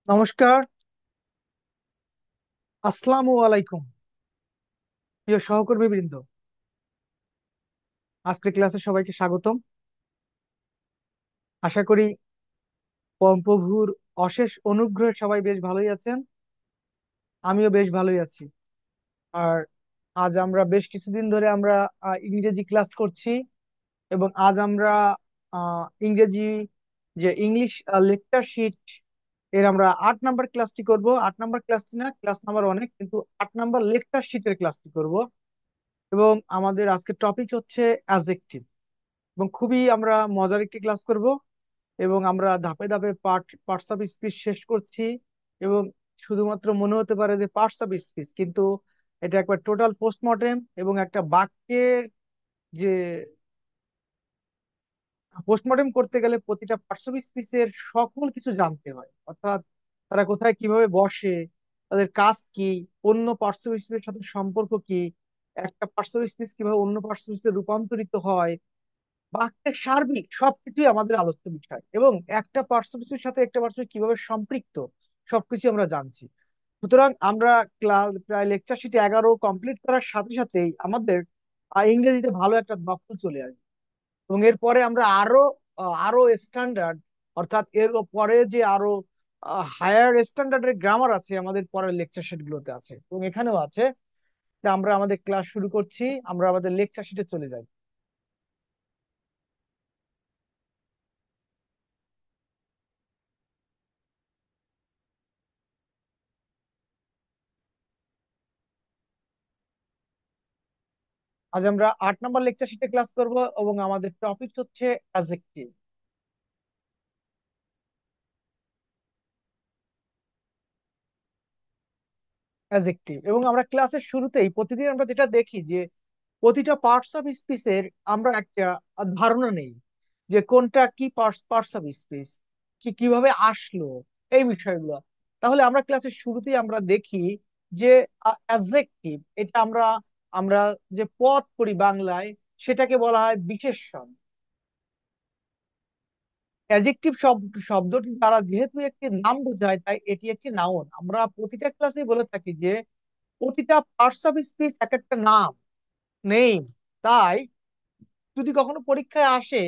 নমস্কার। আসসালামু আলাইকুম প্রিয় সহকর্মী বৃন্দ। আজকের ক্লাসে সবাইকে স্বাগতম। আশা করি পরম প্রভুর অশেষ অনুগ্রহে সবাই বেশ ভালোই আছেন। আমিও বেশ ভালোই আছি। আর আজ আমরা বেশ কিছুদিন ধরে আমরা ইংরেজি ক্লাস করছি, এবং আজ আমরা ইংরেজি যে ইংলিশ লেকচার শিট এর আমরা 8 নাম্বার ক্লাসটি করব। 8 নাম্বার ক্লাসটি না, ক্লাস নাম্বার অনেক, কিন্তু 8 নাম্বার লেকচার শিটের ক্লাসটি করব। এবং আমাদের আজকের টপিক হচ্ছে অ্যাজেক্টিভ, এবং খুবই আমরা মজার একটি ক্লাস করব। এবং আমরা ধাপে ধাপে পার্টস অফ স্পিচ শেষ করছি। এবং শুধুমাত্র মনে হতে পারে যে পার্টস অফ স্পিচ, কিন্তু এটা একবার টোটাল পোস্টমর্টেম। এবং একটা বাক্যের যে পোস্টমর্টেম করতে গেলে প্রতিটা পার্টস অফ স্পিচের সকল কিছু জানতে হয়, অর্থাৎ তারা কোথায় কিভাবে বসে, তাদের কাজ কি, অন্য পার্টস অফ স্পিচের সাথে সম্পর্ক কি, একটা পার্টস অফ স্পিচ কিভাবে অন্য পার্টস অফ স্পিচে রূপান্তরিত হয়, বাক্যের সার্বিক সবকিছুই আমাদের আলোচ্য বিষয়। এবং একটা পার্সপেক্টিভের সাথে একটা পার্সপেক্টিভ কিভাবে সম্পৃক্ত, সবকিছু আমরা জানছি। সুতরাং আমরা ক্লাস প্রায় লেকচার শিট 11 কমপ্লিট করার সাথে সাথেই আমাদের ইংরেজিতে ভালো একটা দখল চলে আসবে। এবং এরপরে আমরা আরো স্ট্যান্ডার্ড, অর্থাৎ এর পরে যে আরো হায়ার স্ট্যান্ডার্ডের গ্রামার আছে আমাদের পরের লেকচার শিট গুলোতে আছে, এবং এখানেও আছে। তা আমরা আমাদের ক্লাস শুরু করছি, আমরা আমাদের লেকচার শিটে চলে যাই। আজ আমরা 8 নাম্বার লেকচার শিটে ক্লাস করব, এবং আমাদের টপিক হচ্ছে অ্যাজেক্টিভ। অ্যাজেক্টিভ, এবং আমরা ক্লাসের শুরুতেই প্রতিদিন আমরা যেটা দেখি যে প্রতিটা পার্টস অফ স্পিচের আমরা একটা ধারণা নেই, যে কোনটা কি পার্টস পার্টস অফ স্পিচ, কি কিভাবে আসলো, এই বিষয়গুলো। তাহলে আমরা ক্লাসের শুরুতেই আমরা দেখি যে অ্যাজেক্টিভ, এটা আমরা আমরা যে পদ করি বাংলায়, সেটাকে বলা হয় বিশেষণ। অ্যাডজেক্টিভ শব্দটি দ্বারা যেহেতু একটি নাম বোঝায়, তাই এটি একটি নাউন। আমরা প্রতিটা ক্লাসে বলে থাকি যে প্রতিটা পার্টস অফ স্পিচ এক একটা নাম, নেম। তাই যদি কখনো পরীক্ষায় আসে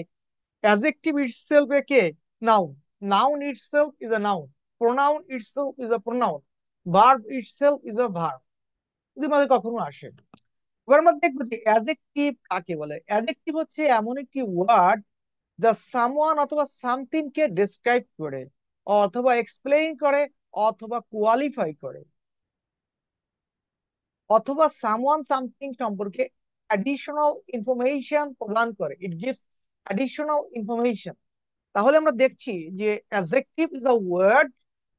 অ্যাডজেক্টিভ ইটসেলফ একে noun, noun itself is a noun, pronoun itself is a pronoun, verb itself is a verb, যদি আমাদের কখনো আসে। এবার আমরা দেখবো যে অ্যাডজেক্টিভ কাকে বলে। অ্যাডজেক্টিভ হচ্ছে এমন একটি ওয়ার্ড যা সামওয়ান অথবা সামথিং কে ডেসক্রাইব করে, অথবা এক্সপ্লেইন করে, অথবা কোয়ালিফাই করে, অথবা সামওয়ান সামথিং সম্পর্কে অ্যাডিশনাল ইনফরমেশন প্রদান করে। It gives additional information. তাহলে আমরা দেখছি যে adjective is a word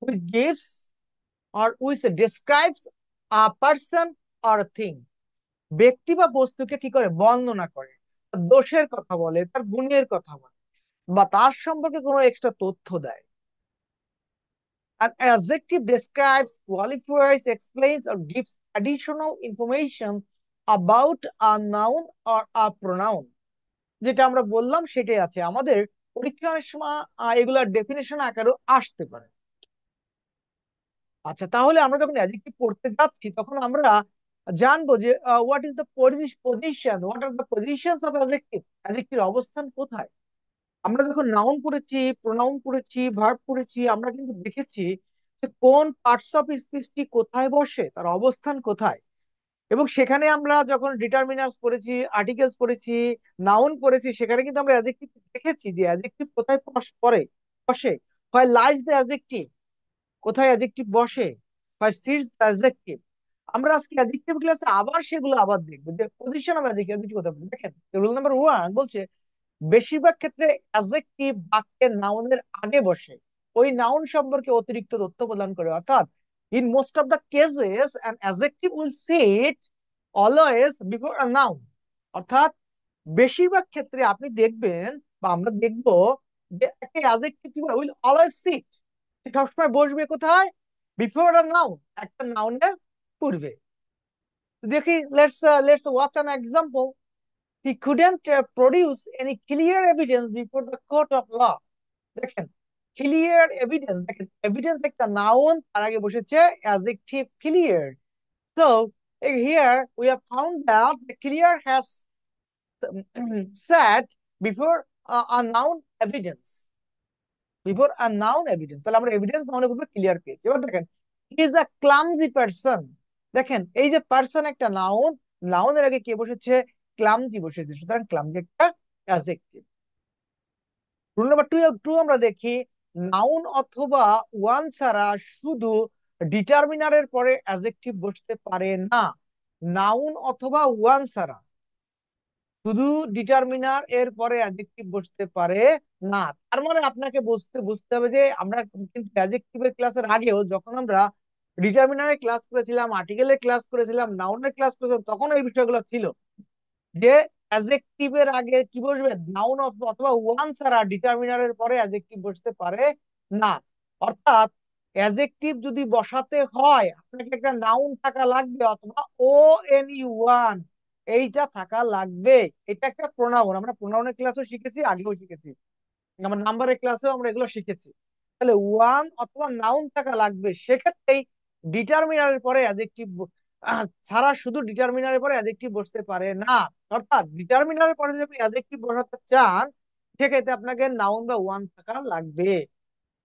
which gives or which describes a person or a thing। ব্যক্তি বা বস্তুকে কি করে বর্ণনা করে, তার দোষের কথা বলে, তার গুণের কথা বলে, বা তার সম্পর্কে কোনো এক্সট্রা তথ্য দেয়। An adjective describes, qualifies, explains, or gives additional information about a noun or a pronoun। যেটা আমরা বললাম সেটাই আছে আমাদের পরীক্ষার সময়, এগুলার ডেফিনেশন আকারেও আসতে পারে। আচ্ছা, তাহলে আমরা যখন অ্যাডজেক্টিভ পড়তে যাচ্ছি তখন আমরা জানবো যে what is the position, what are the positions of adjective, adjective অবস্থান কোথায়। আমরা যখন নাউন পড়েছি, প্রোনাউন পড়েছি, ভার্ব পড়েছি, আমরা কিন্তু দেখেছি যে কোন পার্টস অফ স্পিচটি কোথায় বসে, তার অবস্থান কোথায়। এবং সেখানে আমরা যখন ডিটারমিনার্স পড়েছি, আর্টিকেলস পড়েছি, নাউন পড়েছি, সেখানে কিন্তু আমরা অ্যাডজেক্টিভ দেখেছি যে অ্যাডজেক্টিভ কোথায় পড়ে, বসে। হয় লাইজ দ্য অ্যাডজেক্টিভ, কোথায় অ্যাডজেক্টিভ বসে, হয় সিটস দ্য অ্যাডজেক্টিভ। আমরা আজকে অ্যাডজেক্টিভ ক্লাসে আবার সেগুলো আবার দেখবো যে পজিশন অফ অ্যাডজেক্টিভ কোথায় বসে। দেখেন, রুল নাম্বার 1 বলছে বেশিরভাগ ক্ষেত্রে অ্যাডজেক্টিভ বাক্যের নাউনের আগে বসে, ওই নাউন সম্পর্কে অতিরিক্ত তথ্য প্রদান করে। অর্থাৎ in most of the cases an adjective will seat always before a noun. অর্থাৎ বেশিরভাগ ক্ষেত্রে আপনি দেখবেন, বা আমরা দেখবো, যে একটা অ্যাডজেক্টিভ কি উইল অলওয়েজ সিট, সবসময় বসবে কোথায়, বিফোর আ নাউন, একটা নাউনের পূর্বে। দেখি, let's watch an example. He couldn't produce any clear evidence before the court of law। দেখেন, ক্লিয়ার এভিডেন্স, দেখেন এভিডেন্স একটা নাউন, তার আগে বসেছে adjective clear. So here we have found that the clear has said before a noun evidence, before a noun evidence, তাহলে আমরা evidence নাউনের পূর্বে ক্লিয়ার পেয়েছি। এবার দেখেন he is a clumsy person, দেখেন এই যে পারসন একটা নাউন, নাউনের আগে কে বসেছে, ক্লামজি বসেছে, সুতরাং ক্লামজি একটা adjective. Rule number two two আমরা দেখি নাউন অথবা ওয়ান ছাড়া শুধু ডিটারমিনারের পরে অ্যাডজেক্টিভ বসতে পারে না। নাউন অথবা ওয়ান ছাড়া শুধু ডিটারমিনার এর পরে অ্যাডজেক্টিভ বসতে পারে না। তার মানে আপনাকে বুঝতে বুঝতে হবে যে আমরা কিন্তু অ্যাডজেক্টিভের ক্লাসের আগেও যখন আমরা ডিটারমিনারের ক্লাস করেছিলাম, আর্টিকেলের ক্লাস করেছিলাম, নাউনের ক্লাস করেছিলাম, তখন এই বিষয়গুলো ছিল যে অ্যাডজেক্টিভের আগে কি বসবে, নাউন অথবা ওয়ান ছাড়া ডিটারমিনারের পরে অ্যাডজেক্টিভ বসতে পারে না। অর্থাৎ অ্যাডজেক্টিভ যদি বসাতে হয় আপনাকে একটা নাউন থাকা লাগবে অথবা ও এন ই ওয়ান এইটা থাকা লাগবে। এটা একটা প্রোনাউন, আমরা প্রোনাউনের ক্লাসও শিখেছি, আগেও শিখেছি, আমার নাম্বারের ক্লাসেও আমরা এগুলো শিখেছি। তাহলে ওয়ান অথবা নাউন থাকা লাগবে, সেক্ষেত্রেই ডিটারমিনারের পরে অ্যাডজেক্টিভ ছাড়া শুধু ডিটারমিনারের পরে অ্যাডজেক্টিভ বসতে পারে না। অর্থাৎ ডিটারমিনারের পরে যদি আপনি অ্যাডজেক্টিভ বসাতে চান সেক্ষেত্রে আপনাকে নাউন বা ওয়ান থাকা লাগবে।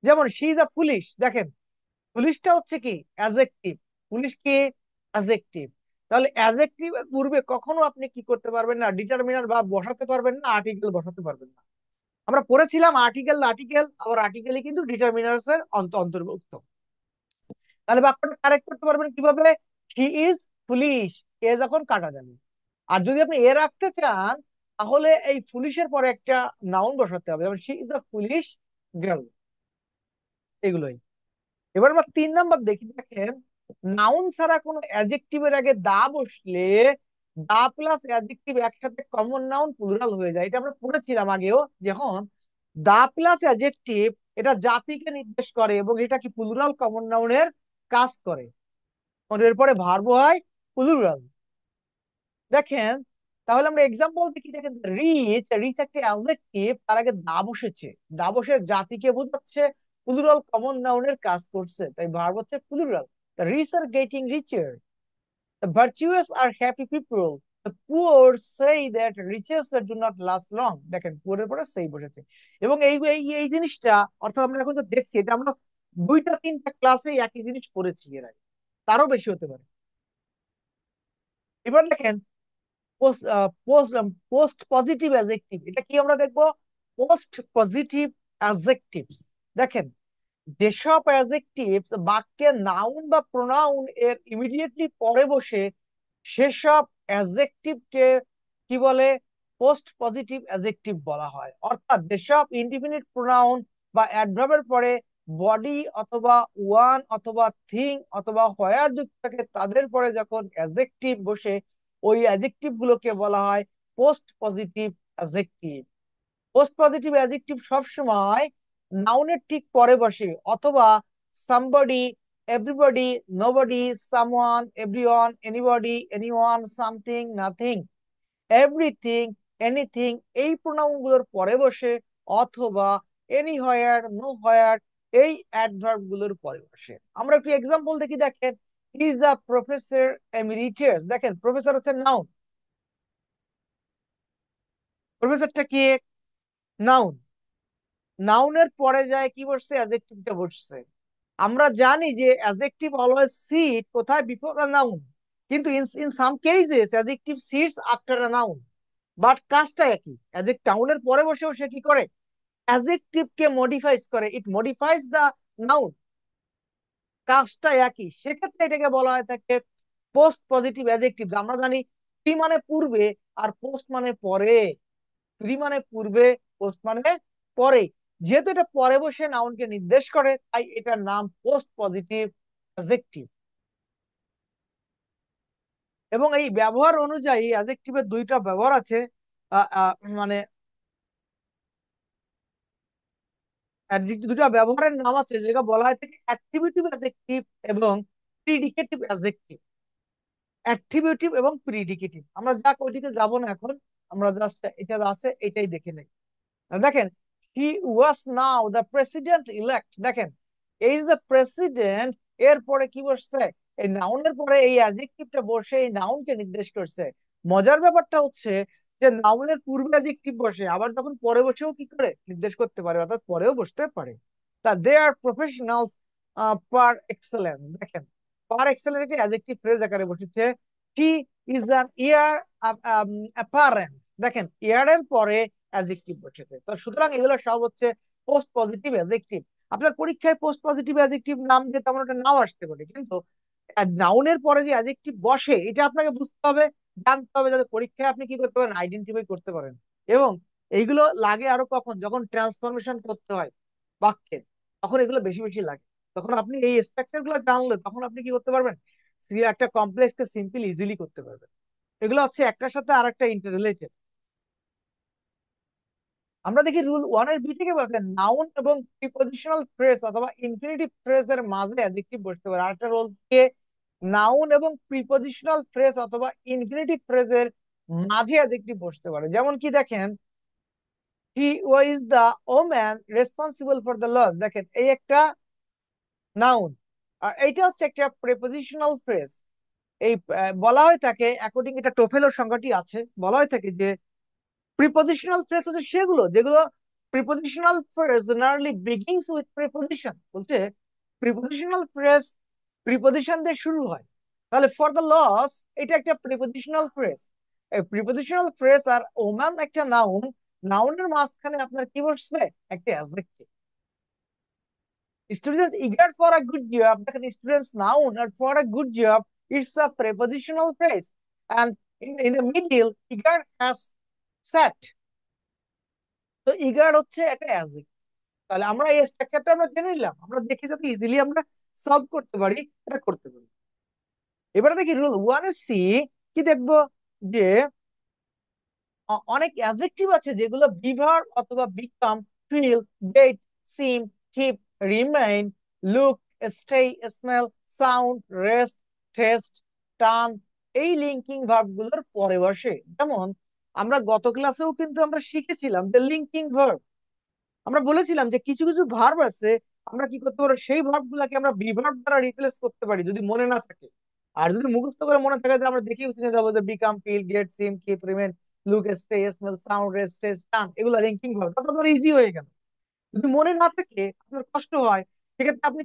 যেমন শি ইজ আ ফুলিশ, দেখেন ফুলিশটা হচ্ছে কি অ্যাডজেক্টিভ, ফুলিশ কি অ্যাডজেক্টিভ। তাহলে অ্যাডজেক্টিভ এর পূর্বে কখনো আপনি কি করতে পারবেন না, ডিটারমিনার বা বসাতে পারবেন না, আর্টিকেল বসাতে পারবেন না। আমরা পড়েছিলাম আর্টিকেল আর্টিকেল, আবার আর্টিকেলই কিন্তু ডিটারমিনার্স এর অন্তর্ভুক্ত। তাহলে বাক্যটা কারেক্ট করতে পারবেন কিভাবে, শি ইজ ফুলিশ, এ যখন কাটা যাবে। আর যদি আপনি এ রাখতে চান তাহলে এই ফুলিশের পরে একটা নাউন বসাতে হবে, যেমন she is a foolish girl. এগুলোই। এবার আমরা 3 নাম্বার দেখি, দেখেন নাউন ছাড়া কোনো অ্যাডজেক্টিভের আগে দা বসলে দা প্লাস অ্যাডজেক্টিভ একসাথে কমন নাউন প্লুরাল হয়ে যায়। এটা আমরা পড়েছিলাম আগেও, যখন দা প্লাস অ্যাডজেক্টিভ এটা জাতিকে নির্দেশ করে এবং এটা কি প্লুরাল কমন নাউনের কাজ করে, এরপরে ভার্ব হয় প্লুরাল। দেখেন তাহলে আমরা এক্সাম্পল দেখি, দেখেন রিচ, রিচ একটা অ্যাডজেক্টিভ, তার আগে দা বসেছে, দা বসে জাতিকে বোঝাচ্ছে, প্লুরাল কমন নাউনের কাজ করছে, তাই ভার্ব হচ্ছে plural. The rich are getting richer. The virtuous are happy people. The poor say that riches do not last long. দেখেন poor এর পরে সেই বসেছে, এবং এই এই এই জিনিসটা, অর্থাৎ আমরা এখন যা দেখছি এটা আমরা 2-3টা ক্লাসে একই জিনিস পড়েছি এর আগে, তারও বেশি হতে পারে। এবার দেখেন post post post positive adjective, এটা কি আমরা দেখবো, পোস্ট পজিটিভ অ্যাডজেক্টিভস। দেখেন যেসব অ্যাডজেক্টিভস বাক্যে নাউন বা প্রোনাউন এর ইমিডিয়েটলি পরে বসে সেসব অ্যাডজেক্টিভকে কি বলে, পোস্ট পজিটিভ অ্যাডজেক্টিভ বলা হয়। অর্থাৎ যেসব ইনডিফিনিট প্রোনাউন বা অ্যাডভার্বের পরে বডি অথবা ওয়ান অথবা থিং অথবা হোয়ার যুক্ত থাকে তাদের পরে যখন অ্যাডজেক্টিভ বসে ওই অ্যাডজেক্টিভ গুলোকে বলা হয় post positive adjective. Post positive adjective সবসময় নাউনের ঠিক পরে বসে, অথবা somebody, everybody, nobody, someone, everyone, anybody, anyone, something, nothing, everything, anything এই প্রোনাউন গুলোর পরে বসে, অথবা এনিহোয়ার, নোহোয়ার এই অ্যাডভার্ব গুলোর পরে বসে। আমরা একটু এক্সাম্পল দেখি, দেখেন he is a professor emeritus, দেখেন প্রফেসর হচ্ছে নাউন, প্রফেসরটা কি নাউন, নাউনের পরে যায় কি বসছে, অ্যাডজেক্টিভটা বসছে। আমরা জানি যে অ্যাডজেক্টিভ অলওয়েজ সিট কোথায়, বিফোর আ নাউন, কিন্তু in some cases adjective sits after a noun, but কাজটা একই। অ্যাডজেক্টিভ নাউনের পরে বসেও সে কি করে, অ্যাডজেক্টিভ কে মডিফাইজ করে, ইট মডিফাইজ দা নাউন, কাজটা একই। সেক্ষেত্রে এটাকে বলা হয় থাকে পোস্ট পজিটিভ অ্যাডজেক্টিভ। আমরা জানি প্রি মানে পূর্বে আর পোস্ট মানে পরে, প্রি মানে পূর্বে, পোস্ট মানে পরে, যেহেতু এটা পরে বসে নাউনকে নির্দেশ করে তাই এটার নাম পোস্ট পজিটিভ অ্যাডজেক্টিভ। এবং এই ব্যবহার অনুযায়ী অ্যাডজেক্টিভের 2টা ব্যবহার আছে, মানে অ্যাডজেক্টিভ 2টা ব্যবহারের নাম আছে, যেটা বলা হয় থাকে অ্যাট্রিবিউটিভ অ্যাডজেক্টিভ এবং প্রিডিকেটিভ অ্যাডজেক্টিভ। অ্যাট্রিবিউটিভ এবং প্রিডিকেটিভ আমরা যাক ওইদিকে যাব না এখন, আমরা জাস্ট এটা আছে এটাই দেখে নেই। দেখেন he was now the president elect. দেখেন এই যে প্রেসিডেন্ট, এরপরে কি বসছে? এই নাউনের পরে এই অ্যাডজেক্টিভটা বসে এই নাউনকে নির্দেশ করছে। মজার ব্যাপারটা হচ্ছে যে নাউনের পূর্বে অ্যাডজেক্টিভ বসে, আবার তখন পরে বসেও কি করে নির্দেশ করতে পারে, অর্থাৎ পরেও বসতে পারে। তা দে আর প্রফেশনালস পার এক্সেলেন্স। দেখেন পার এক্সেলেন্স একটা অ্যাডজেক্টিভ ফ্রেজ আকারে বসেছে। He is an year apparent. দেখেন ইয়ার এর পরে অ্যাডজেক্টিভ বসেছে, তো সুতরাং এগুলো সব হচ্ছে পোস্ট পজিটিভ অ্যাডজেক্টিভ। আপনার পরীক্ষায় পোস্ট পজিটিভ অ্যাডজেক্টিভ নাম দিয়ে তেমন একটা নাও আসতে পারে, কিন্তু নাউনের পরে যে অ্যাডজেক্টিভ বসে এটা আপনাকে বুঝতে হবে, জানতে হবে, যাতে পরীক্ষায় আপনি কি করতে পারেন, আইডেন্টিফাই করতে পারেন। এবং এইগুলো লাগে আরো কখন, যখন ট্রান্সফরমেশন করতে হয় বাক্যের, তখন এগুলো বেশি বেশি লাগে। তখন আপনি এই স্ট্রাকচার গুলো জানলে তখন আপনি কি করতে পারবেন, একটা কমপ্লেক্স কে সিম্পল ইজিলি করতে পারবেন। এগুলো হচ্ছে একটার সাথে আর একটা ইন্টার রিলেটেড। আমরা দেখি রুল ওয়ান এর বি থেকে বলছে নাউন এবং প্রিপজিশনাল ফ্রেজ অথবা ইনফিনিটিভ ফ্রেজ এর মাঝে অ্যাডজেক্টিভ বসতে পারে। আরেকটা রুল দিয়ে নাউন এবং প্রিপজিশনাল ফ্রেজ অথবা ইনফিনিটিভ ফ্রেজ এর মাঝে অ্যাডজেক্টিভ বসতে পারে। যেমন কি দেখেন, he was the woman responsible for the loss. দেখেন এই একটা নাউন, আর এইটা হচ্ছে একটা প্রিপজিশনাল ফ্রেজ। এই বলা হয় থাকে, অ্যাকর্ডিং এটা টোফেলের সংজ্ঞাটি আছে, বলা হয় থাকে যে প্রিপজিশনাল ফ্রেজ হচ্ছে সেগুলো যেগুলো prepositional phrase generally begins with preposition. বলছে প্রিপজিশনাল ফ্রেজ প্রিপজিশন দিয়ে শুরু হয়। তাহলে ফর দ্য লস এটা একটা প্রিপজিশনাল ফ্রেজ। এই প্রিপজিশনাল ফ্রেজ আর ওমান একটা নাউন, নাউনের মাঝখানে আপনার কি বসবে, একটা adjective. Students eager for a good job. The students noun or for a good job, it's a prepositional phrase. And in the middle, eager has sat. তো eager হচ্ছে একটা অ্যাডজেক্টিভ। তাহলে আমরা এই স্ট্রাকচারটা আমরা জেনে নিলাম, আমরা দেখে যাতে ইজিলি আমরা সলভ করতে পারি, এটা করতে পারি। এবারে দেখি রুল ওয়ান এ সি কি দেখবো, যে অনেক অ্যাডজেক্টিভ আছে যেগুলো বিভার অথবা become, feel, get, seem, keep, remain, look, stay, smell, sound, rest, taste, turn এই লিঙ্কিং ভার্ব গুলোর পরে বসে। যেমন আমরা গত ক্লাসেও কিন্তু আমরা শিখেছিলাম যে লিঙ্কিং ভার্ব। আমরা বলেছিলাম যে কিছু কিছু ভার্ব আছে আমরা কি করতে পারবো, সেই ভার্ব গুলাকে আমরা বিভার্ব দ্বারা রিপ্লেস করতে পারি যদি মনে না থাকে। আর যদি মুখস্থ করে মনে থাকে যে আমরা দেখেও চিনে যাবো যে become, feel, get, seem, keep, remain, look, stay, smell, sound, rest, taste, turn এগুলো লিঙ্কিং ভার্ব, তাহলে আপনার ইজি হয়ে গেল। যদি মনে না থাকে, আপনার কষ্ট হয়, সেক্ষেত্রে আপনি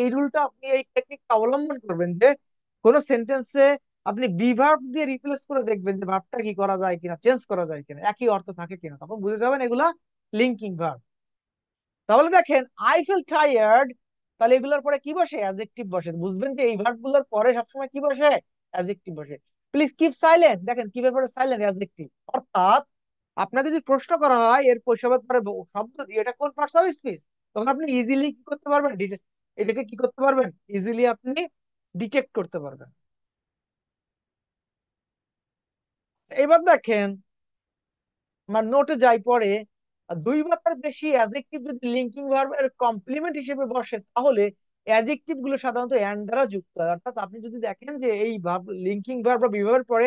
এই রুলটা, আপনি এই টেকনিকটা অবলম্বন করবেন যে কোন সেন্টেন্সে আপনি বিভার্ব দিয়ে রিপ্লেস করে দেখবেন যে ভার্বটা কি করা যায় কিনা, চেঞ্জ করা যায় কিনা, একই অর্থ থাকে কিনা, তখন বুঝে যাবেন এগুলা লিঙ্কিং ভার্ব। তাহলে দেখেন আই ফিল টায়ার্ড, তাহলে এগুলোর পরে কি বসে, অ্যাডজেক্টিভ বসে। বুঝবেন যে এই ভার্ব গুলোর পরে সবসময় কি বসে, অ্যাডজেক্টিভ বসে। প্লিজ কিপ সাইলেন্ট, দেখেন কি ব্যাপারে সাইলেন্ট, অ্যাডজেক্টিভ। অর্থাৎ আপনাকে যদি প্রশ্ন করা হয় এর পরে পরে শব্দ দিয়ে এটা কোন পার্টস অফ স্পিচ, তখন আপনি ইজিলি কি করতে পারবেন, এটাকে কি করতে পারবেন, ইজিলি আপনি ডিটেক্ট করতে পারবেন। এবার দেখেন আমার নোটে যাই পরে, দুই বা তার বেশি অ্যাডজেক্টিভ যদি লিঙ্কিং ভার্ব এর কমপ্লিমেন্ট হিসেবে বসে, তাহলে অ্যাডজেক্টিভ গুলো সাধারণত অ্যান্ড দ্বারা যুক্ত হয়। অর্থাৎ আপনি যদি দেখেন যে এই ভার্ব লিঙ্কিং ভার্ব বা বিভাবের পরে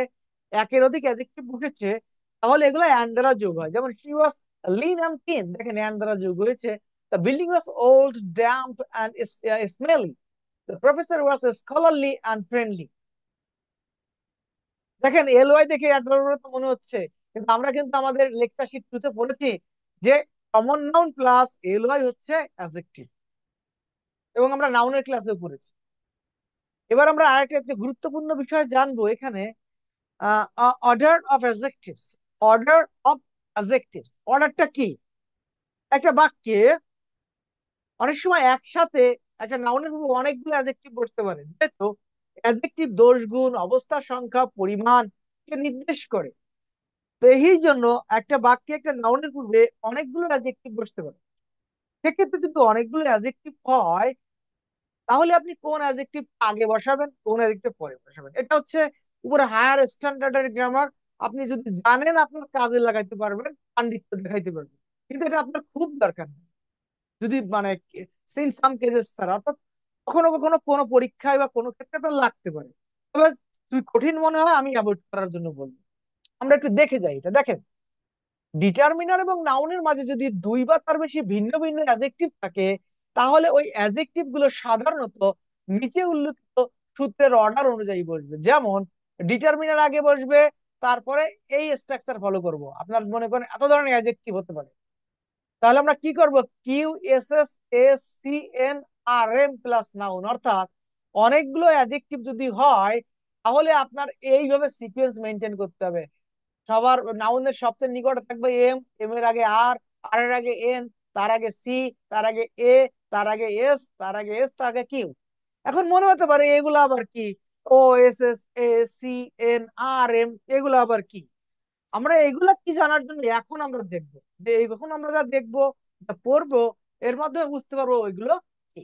একের অধিক অ্যাডজেক্টিভ বসেছে, তাহলে এগুলো অ্যান্ড দ্বারা যোগ হয়। যেমন she was lean and thin, দেখেন অ্যান্ড দ্বারা যোগ হয়েছে। The building was old, damp and smelly. The professor was scholarly and friendly. দেখেন এলওয়াই দেখে অ্যাডভার্ব তো মনে হচ্ছে, কিন্তু আমরা কিন্তু আমাদের লেকচার শিট 2 তে পড়েছি যে কমন নাউন প্লাস এলওয়াই হচ্ছে অ্যাডজেক্টিভ, এবং আমরা নাউনের ক্লাসেও পড়েছি। এবার আমরা আরেকটা একটা গুরুত্বপূর্ণ বিষয় জানবো এখানে, order of adjectives. Order of adjectives, অর্ডারটা কি? একটা বাক্যে অনেক সময় একসাথে একটা নাউনের উপর অনেকগুলো অ্যাডজেক্টিভ বসতে পারে, যেহেতু অ্যাডজেক্টিভ দোষ, গুণ, অবস্থার সংখ্যা, পরিমাণ কে নির্দেশ করে। তো এই জন্য একটা বাক্যে একটা নাউনের পূর্বে অনেকগুলো অ্যাডজেক্টিভ বসতে পারে। সেক্ষেত্রে যদি অনেকগুলো অ্যাডজেক্টিভ হয়, তাহলে আপনি কোন অ্যাডজেক্টিভ আগে বসাবেন, কোন অ্যাডজেক্টিভ পরে বসাবেন, এটা হচ্ছে উপরে হায়ার স্ট্যান্ডার্ডের গ্রামার। আপনি যদি জানেন আপনার কাজে লাগাইতে পারবেন, পাণ্ডিত্য দেখাইতে পারবেন, কিন্তু এটা আপনার খুব দরকার নেই যদি মানে সিন সাম কেসেস ছাড়া। অর্থাৎ কখনো কখনো কোনো পরীক্ষায় বা কোনো ক্ষেত্রে আপনার লাগতে পারে, তবে তুই কঠিন মনে হয় আমি অ্যাভয়েড করার জন্য বলবো। আমরা একটু দেখে যাই, এটা দেখেন ডিটারমিনার এবং নাউনের মাঝে যদি দুই বা তার বেশি ভিন্ন ভিন্ন অ্যাজেক্টিভ থাকে, তাহলে ওই অ্যাজেক্টিভ গুলো সাধারণত নিচে উল্লেখিত সূত্রের অর্ডার অনুযায়ী বসবে। যেমন ডিটারমিনার আগে বসবে, তারপরে এই স্ট্রাকচার ফলো করব। আপনার মনে করেন এত ধরনের অ্যাজেক্টিভ হতে পারে, তাহলে আমরা কি করব? Q S S S C N R M plus noun, অর্থাৎ অনেকগুলো অ্যাডজেক্টিভ যদি হয়, তাহলে আপনার এইভাবে সিকোয়েন্স মেনটেন করতে হবে। সবার নাউনের সবচেয়ে নিকটে থাকবে এম, এম এর আগে আর, আর এর আগে এন, তার আগে সি, তার আগে এ, তার আগে এস, তার আগে এস, তার আগে কিউ। এখন মনে হতে পারে এগুলো আবার কি? O S S A C N R M, এগুলো আবার কি? আমরা এগুলা কি জানার জন্য এখন আমরা দেখবো, যে এখন আমরা যা দেখবো, যা পড়বো, এর মাধ্যমে বুঝতে পারবো ওইগুলো কি।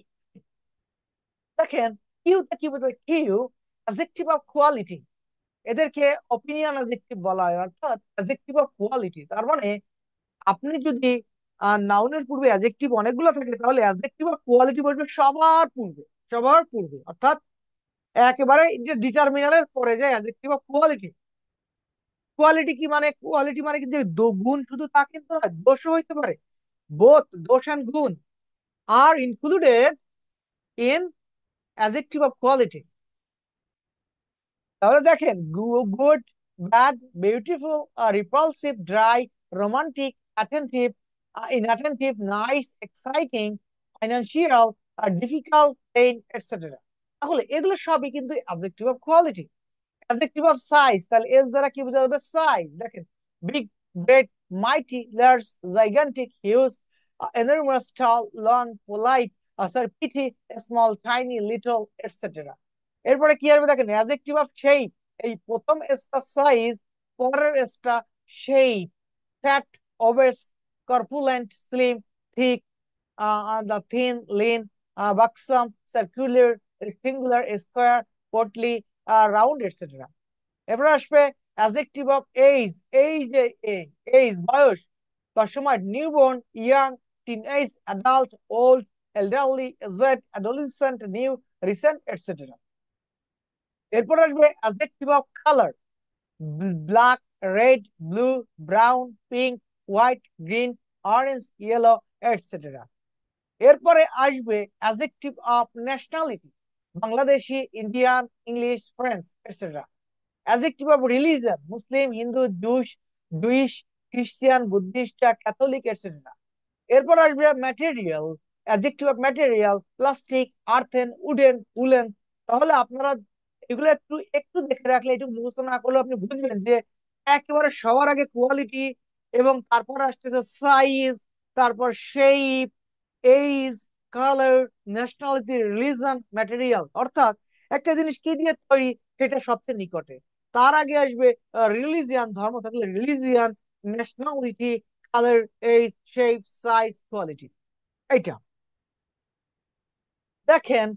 দেখেন, কিউতে কি বোঝায়? কিউ অ্যাডজেক্টিভ অফ কোয়ালিটি, এদেরকে অপিনিয়ন অ্যাডজেক্টিভ বলা হয়, অর্থাৎ অ্যাডজেক্টিভ অফ কোয়ালিটি। তার মানে আপনি যদি নাউনের পূর্বে অ্যাডজেক্টিভ অনেকগুলো থাকে, তাহলে অ্যাডজেক্টিভ অফ কোয়ালিটি বসবে সবার পূর্বে, সবার পূর্বে, অর্থাৎ একেবারে ডিটারমিনারের পরে যায় অ্যাডজেক্টিভ অফ কোয়ালিটি। কোয়ালিটি কি মানে? কোয়ালিটি মানে কি যে গুণ শুধু তা কিন্তু না, দোষও হইতে পারে। বোথ দোষ and গুণ are included in adjective of quality। তাহলে দেখেন, good, bad, beautiful, repulsive, dry, romantic, attentive, inattentive, nice, exciting, financial, difficult, pain, etcetera. তাহলে এগুলো সবই কিন্তু adjective of quality. Adjective of size, তাহলে এস দ্বারা কি বোঝা যাবে? সাইজ। দেখেন, big, great, mighty, large, gigantic, huge, enormous, tall, long, polite, sorry petty, small, tiny, little, etcetera. এরপরে কি আসবে? দেখেন, অ্যাডজেক্টিভ অফ শেপ, এই প্রথম এসটা সাইজ, পরের এসটা shape, fat, obese, corpulent, slim, thick, the thin, lean, buxom, circular, rectangular, square, portly, round, etc. এবার আসবে অ্যাডজেক্টিভ অফ এজ, এই যে এজ বয়স, তার সময় newborn, young, teenage, adult, old, elderly, aged, adolescent, new, recent, etcetera. এরপর আসবে adjective of colour, black, red, blue, brown, pink, white, green, orange, yellow, etcetera. এরপরে আসবে adjective of nationality, Bangladeshi, Indian, English, French, etcetera. Adjective of religion, Muslim, Hindu, Jewish, Christian, Buddhist, Catholic, etcetera. এরপর আসবে material, adjective of material, plastic, earthen, wooden, woollen. তাহলে আপনারা এগুলো একটু একটু দেখে রাখলে, একটু মুখস্থ না করলে আপনি বুঝবেন যে একেবারে সবার আগে কোয়ালিটি, এবং তারপর আসতেছে সাইজ, তারপর shape, age, colour, nationality, religion, material. অর্থাৎ একটা জিনিস কি দিয়ে তৈরি, সেটা সবচেয়ে নিকটে। তার আগে আসবে রিলিজিয়ান, ধর্ম থাকলে religion, nationality, colour, age, shape, size, quality. এইটা দেখেন,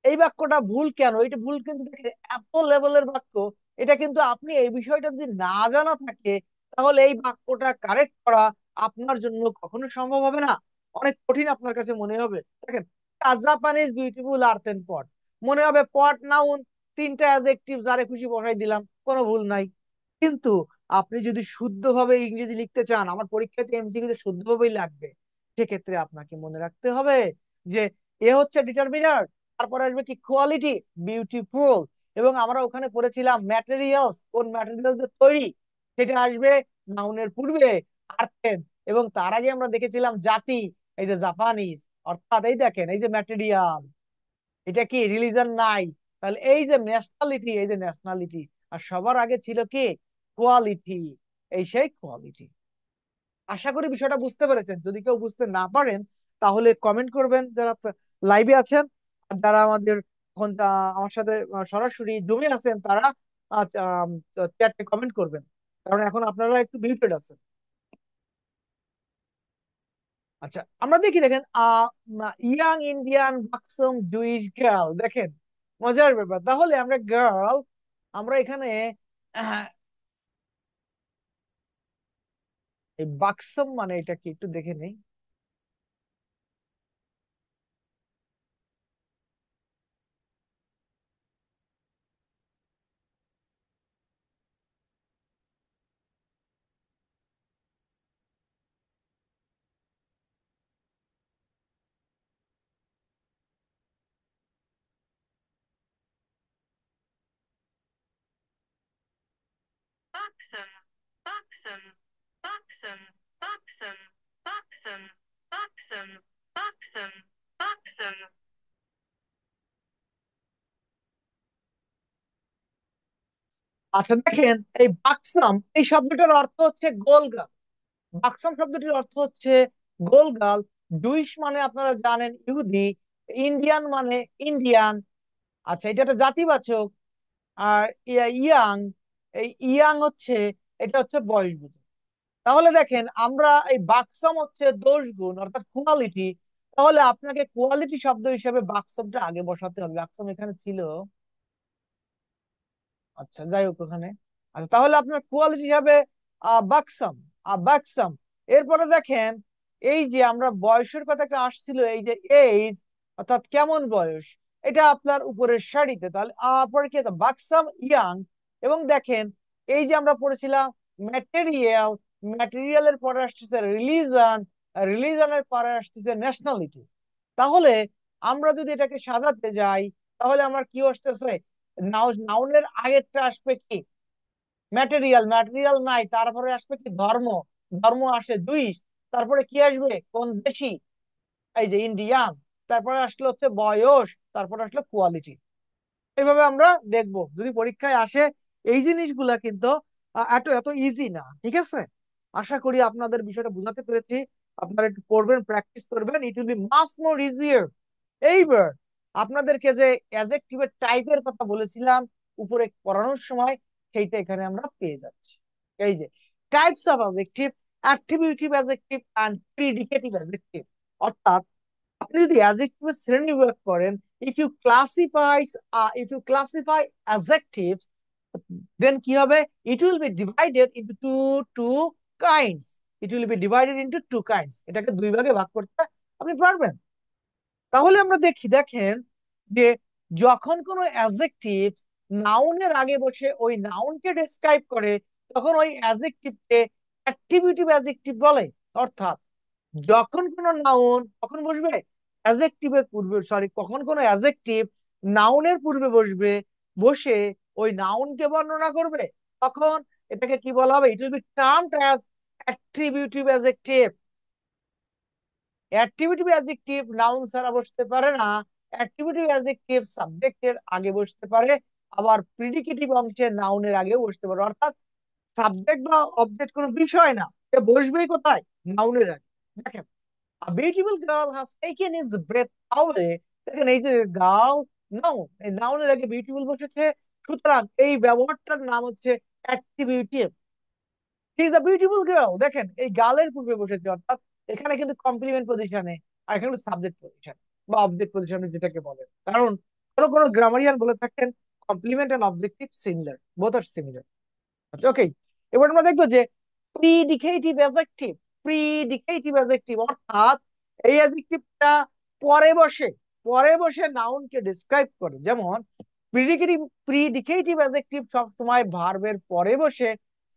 এই বাক্যটা ভুল কেন? এটা ভুল কিন্তু দেখেন, এত লেভেলের বাক্য। এটা কিন্তু আপনি এই বিষয়টা যদি না জানা থাকে, তাহলে এই বাক্যটা কারেক্ট করা আপনার জন্য কখনো সম্ভব হবে না। অনেক কঠিন আপনার কাছে মনে হবে। দেখেন, Japan is beautiful earth and pot, মনে হবে পট নাউন, তিনটা অ্যাডজেক্টিভ যারে খুশি বসাই দিলাম, কোনো ভুল নাই। কিন্তু আপনি যদি শুদ্ধভাবে ইংরেজি লিখতে চান, আমার পরীক্ষাতে এমসিকিউ শুদ্ধভাবেই লাগবে, সেক্ষেত্রে আপনাকে মনে রাখতে হবে যে এ হচ্ছে ডিটারমিনার, তারপর আসবে কি? কোয়ালিটি, বিউটিফুল, এবং আমরা ওখানে পড়েছিলাম ম্যাটেরিয়ালস, কোন ম্যাটেরিয়ালস এর তৈরি, সেটা আসবে নাউনের পূর্বে, আর্থেন, এবং তার আগে আমরা দেখেছিলাম জাতি, এই যে জাপানিজ। অর্থাৎ এই দেখেন, এই যে ম্যাটেরিয়াল, এটা কি? রিলিজন নাই। তাহলে এই যে ন্যাশনালিটি, এই যে ন্যাশনালিটি, আর সবার আগে ছিল কি? কোয়ালিটি, এই সেই কোয়ালিটি। আশা করি বিষয়টা বুঝতে পেরেছেন। যদি কেউ বুঝতে না পারেন, তাহলে কমেন্ট করবেন যারা লাইভে আছেন, আর যারা আমাদের এখন আমার সাথে সরাসরি জমে আছেন, তারা চ্যাটে কমেন্ট করবেন, কারণ এখন আপনারা একটু মিউটেড আছেন। আচ্ছা, আমরা দেখি, দেখেন, ইয়াং ইন্ডিয়ান বাক্সম জুইশ গার্ল, দেখেন মজার ব্যাপার। তাহলে আমরা গার্ল, আমরা এখানে আহ, এই বাক্সম মানে এটা কি একটু দেখে নেই। আচ্ছা দেখেন, এই বাক্সাম এই শব্দটার অর্থ হচ্ছে গোলগাল। বাক্সাম শব্দটির অর্থ হচ্ছে গোলগাল। জুইশ মানে আপনারা জানেন ইহুদি, ইন্ডিয়ান মানে ইন্ডিয়ান। আচ্ছা, এটা একটা জাতিবাচক। আর ইয়াং, এই ইয়াং হচ্ছে, এটা হচ্ছে বয়স বোঝায়। তাহলে দেখেন, আমরা এই বাক্সাম হচ্ছে দোষ গুণ অর্থাৎ কোয়ালিটি। তাহলে আপনাকে কোয়ালিটি শব্দ হিসেবে বাক্সামটা আগে বসাতে হবে। বাক্সাম এখানে ছিল। আচ্ছা, যাই হোক ওখানে। আচ্ছা, তাহলে আপনার কোয়ালিটি হিসাবে বাক্সাম। বাক্সাম। এরপরে দেখেন, এই যে আমরা বয়সের কথা একটা আসছিল, এই যে এইজ অর্থাৎ কেমন বয়স, এটা আপনার উপরের সারিতে। তাহলে পরে কি আছে? বাক্সাম ইয়াং। এবং দেখেন, এই যে আমরা পড়েছিলাম ম্যাটেরিয়াল, ম্যাটেরিয়ালের পরে আসতেছে রিলিজন, রিলিজনের পরে আসতেছে ন্যাশনালিটি। তাহলে আমরা যদি এটাকে সাজাতে যাই, তাহলে আমার কি আসতেছে? নাউনের আগেরটা আসবে কি? ম্যাটেরিয়াল। ম্যাটেরিয়াল নাই, তারপরে আসবে কি? ধর্ম। ধর্ম আসে জুইশ। তারপরে কি আসবে? কোন দেশি? এই যে ইন্ডিয়ান। তারপরে আসলে হচ্ছে বয়স। তারপরে আসলে কোয়ালিটি। এইভাবে আমরা দেখব যদি পরীক্ষায় আসে। এই জিনিসগুলা কিন্তু এত এত ইজি না, ঠিক আছে? আশা করি আপনাদের বিষয়টা বোঝাতে পেরেছি। আপনারা একটু পড়বেন, প্র্যাকটিস করবেন, ইট will be much more easier. এইবার আপনাদেরকে যে অ্যাডজেক্টিভের টাইপের কথা বলেছিলাম উপরে পড়ানোর সময়, সেইটা এখানে আমরা পেয়ে যাচ্ছি। এই যে types of adjective, attributive adjective and predicative adjective. অর্থাৎ আপনি যদি অ্যাডজেক্টিভের শ্রেণী বিভাগ করেন, if you classify if you classify adjectives, then কি হবে? It will be divided into two kinds. It will be divided into two kinds. এটাকে দুই ভাগে ভাগ করতে আপনি পারবেন। তাহলে আমরা দেখেন যে যখন কোনো অ্যাডজেক্টিভ নাউনের আগে বসে ওই নাউনকে ডেসক্রাইব করে, তখন ওই অ্যাডজেক্টিভকে অ্যাট্রিবিউটিভ অ্যাডজেক্টিভ বলে। অর্থাৎ যখন কোন নাউন কখন বসবে? অ্যাডজেক্টিভের পূর্বে, সরি, কখন কোন অ্যাডজেক্টিভ নাউনের পূর্বে বসবে, বসে ওই নাউনকে বর্ণনা করবে, তখন এটাকে কি বলা হবে? ইট will B termed as attributive adjective. Attributive adjective noun ছাড়া বসতে পারে না। অ্যাট্রিবিউটিভ অ্যাডজেক্টিভ সাবজেক্টের আগে বসতে পারে, আবার প্রিডিকেটিভ অংশে নাউনের আগেও বসতে পারে। অর্থাৎ সাবজেক্ট বা অবজেক্ট কোনো বিষয় না, সে বসবেই কোথায়? নাউনের আগে। দেখেন, a beautiful girl has taken his breath away. দেখেন, এই যে গার্ল, নাউন, এই নাউনের আগে বিউটিফুল বসেছে। সুতরাং এই ব্যবহারটার নাম হচ্ছে attributive. He is a beautiful girl, দেখেন এই গার্লের পূর্বে বসেছে। অর্থাৎ এখানে কিন্তু কমপ্লিমেন্ট পজিশনে, আর এখানে সাবজেক্ট পজিশন বা অবজেক্ট পজিশনে যেটাকে বলে। কারণ কোন কোন গ্রামারিয়ান বলে থাকেন complement and objective similar, both are similar. আচ্ছা, ওকে। এবার আমরা দেখবো যে প্রিডিকেটিভ অ্যাডজেক্টিভ। প্রিডিকেটিভ অ্যাডজেক্টিভ অর্থাৎ এই অ্যাডজেক্টিভটা পরে বসে, পরে বসে নাউনকে ডিসক্রাইব করে। যেমন প্রিডিকেটিভ, প্রিডিকেটিভ অ্যাডজেক্টিভ সব সময় ভার্বের পরে বসে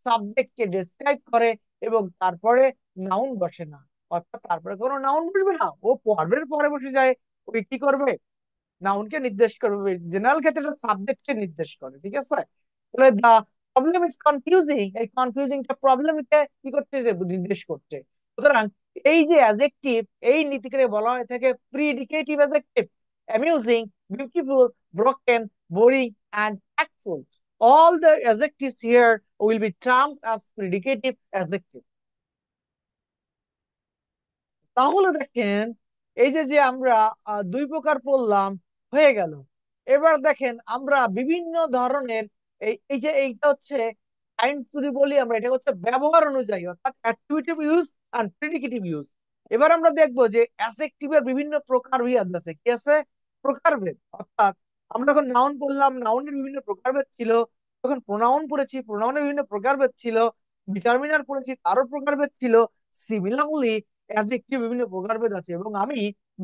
সাবজেক্টকে ডিসক্রাইব করে, এবং তারপরে নাউন বসে না। অর্থাৎ তারপরে কোনো নাউন বসবে না, ও ভার্বের পরে বসে যায়। ওই কি করবে? নাউনকে নির্দেশ করবে। জেনারেল ক্ষেত্রে সাবজেক্টকে নির্দেশ করে, ঠিক আছে? তাহলে দা প্রবলেম ইজ কনফিউজিং, এই কনফিউজিংটা প্রবলেমকে কি করছে? যে নির্দেশ করছে। সুতরাং এই যে অ্যাডজেক্টিভ, এই নীতিকে বলা হয়ে থাকে predicative adjective. Amusing, beautiful, broken, boring and artful, all the adjectives here will be termed as predicative adjective. তাহলে দেখেন, এই যে যে আমরা দুই প্রকার পড়লাম, হয়ে গেল। এবার দেখেন আমরা বিভিন্ন ধরনের এই এই যে এইটা হচ্ছে সায়েন্স যদি বলি আমরা, এটা হচ্ছে ব্যবহার অনুযায়ী, অর্থাৎ attributive use and predicative use. এবার আমরা দেখবো যে অ্যাডজেক্টিভের বিভিন্ন প্রকারভেদ আছে। কি আছে? প্রকারভেদ। অর্থাৎ আমরা যখন নাউন পড়লাম, নাউনের বিভিন্ন প্রকারভেদ ছিল। যখন প্রোনাউন পড়েছি, প্রোনাউনের বিভিন্ন প্রকারভেদ ছিল। ডিটারমিনার পড়েছি, তারও প্রকারভেদ ছিল। সিমিলারলি অ্যাডজেক্টিভ বিভিন্ন প্রকারভেদ আছে, এবং আমি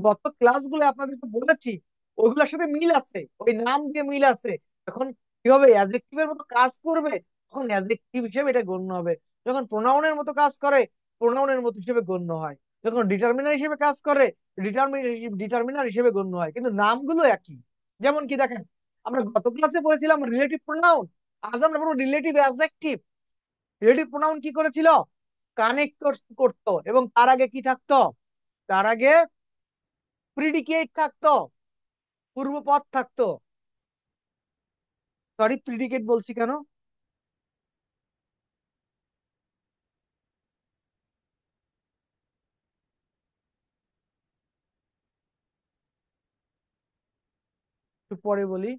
গত ক্লাসগুলো আপনাদেরকে বলেছি ওইগুলোর সাথে মিল আছে, ওই নাম দিয়ে মিল আছে। এখন কি হবে? অ্যাডজেক্টিভের মতো কাজ করবে, তখন অ্যাডজেক্টিভ হিসেবে এটা গণ্য হবে। যখন প্রোনাউনের মতো কাজ করে, প্রোনাউনের মতো হিসেবে গণ্য হয়। যখন ডিটারমিনার হিসেবে কাজ করে, ডিটারমিনার হিসেবে গণ্য হয়। কিন্তু নামগুলো একই। যেমন কি দেখেন, আমরা গত ক্লাসে বলেছিলাম রিলেটিভ প্রোনাউন, আজ আমরা বলবো রিলেটিভ অ্যাডজেক্টিভ। রিলেটিভ প্রোনাউন কি করেছিল? কানেক্ট করতো, এবং তার আগে কি থাকতো? তার আগে প্রিডিকেট থাকতো, পূর্বপদ থাকতো। সরি, প্রিডিকেট বলছি কেন? একটু পরে বলি।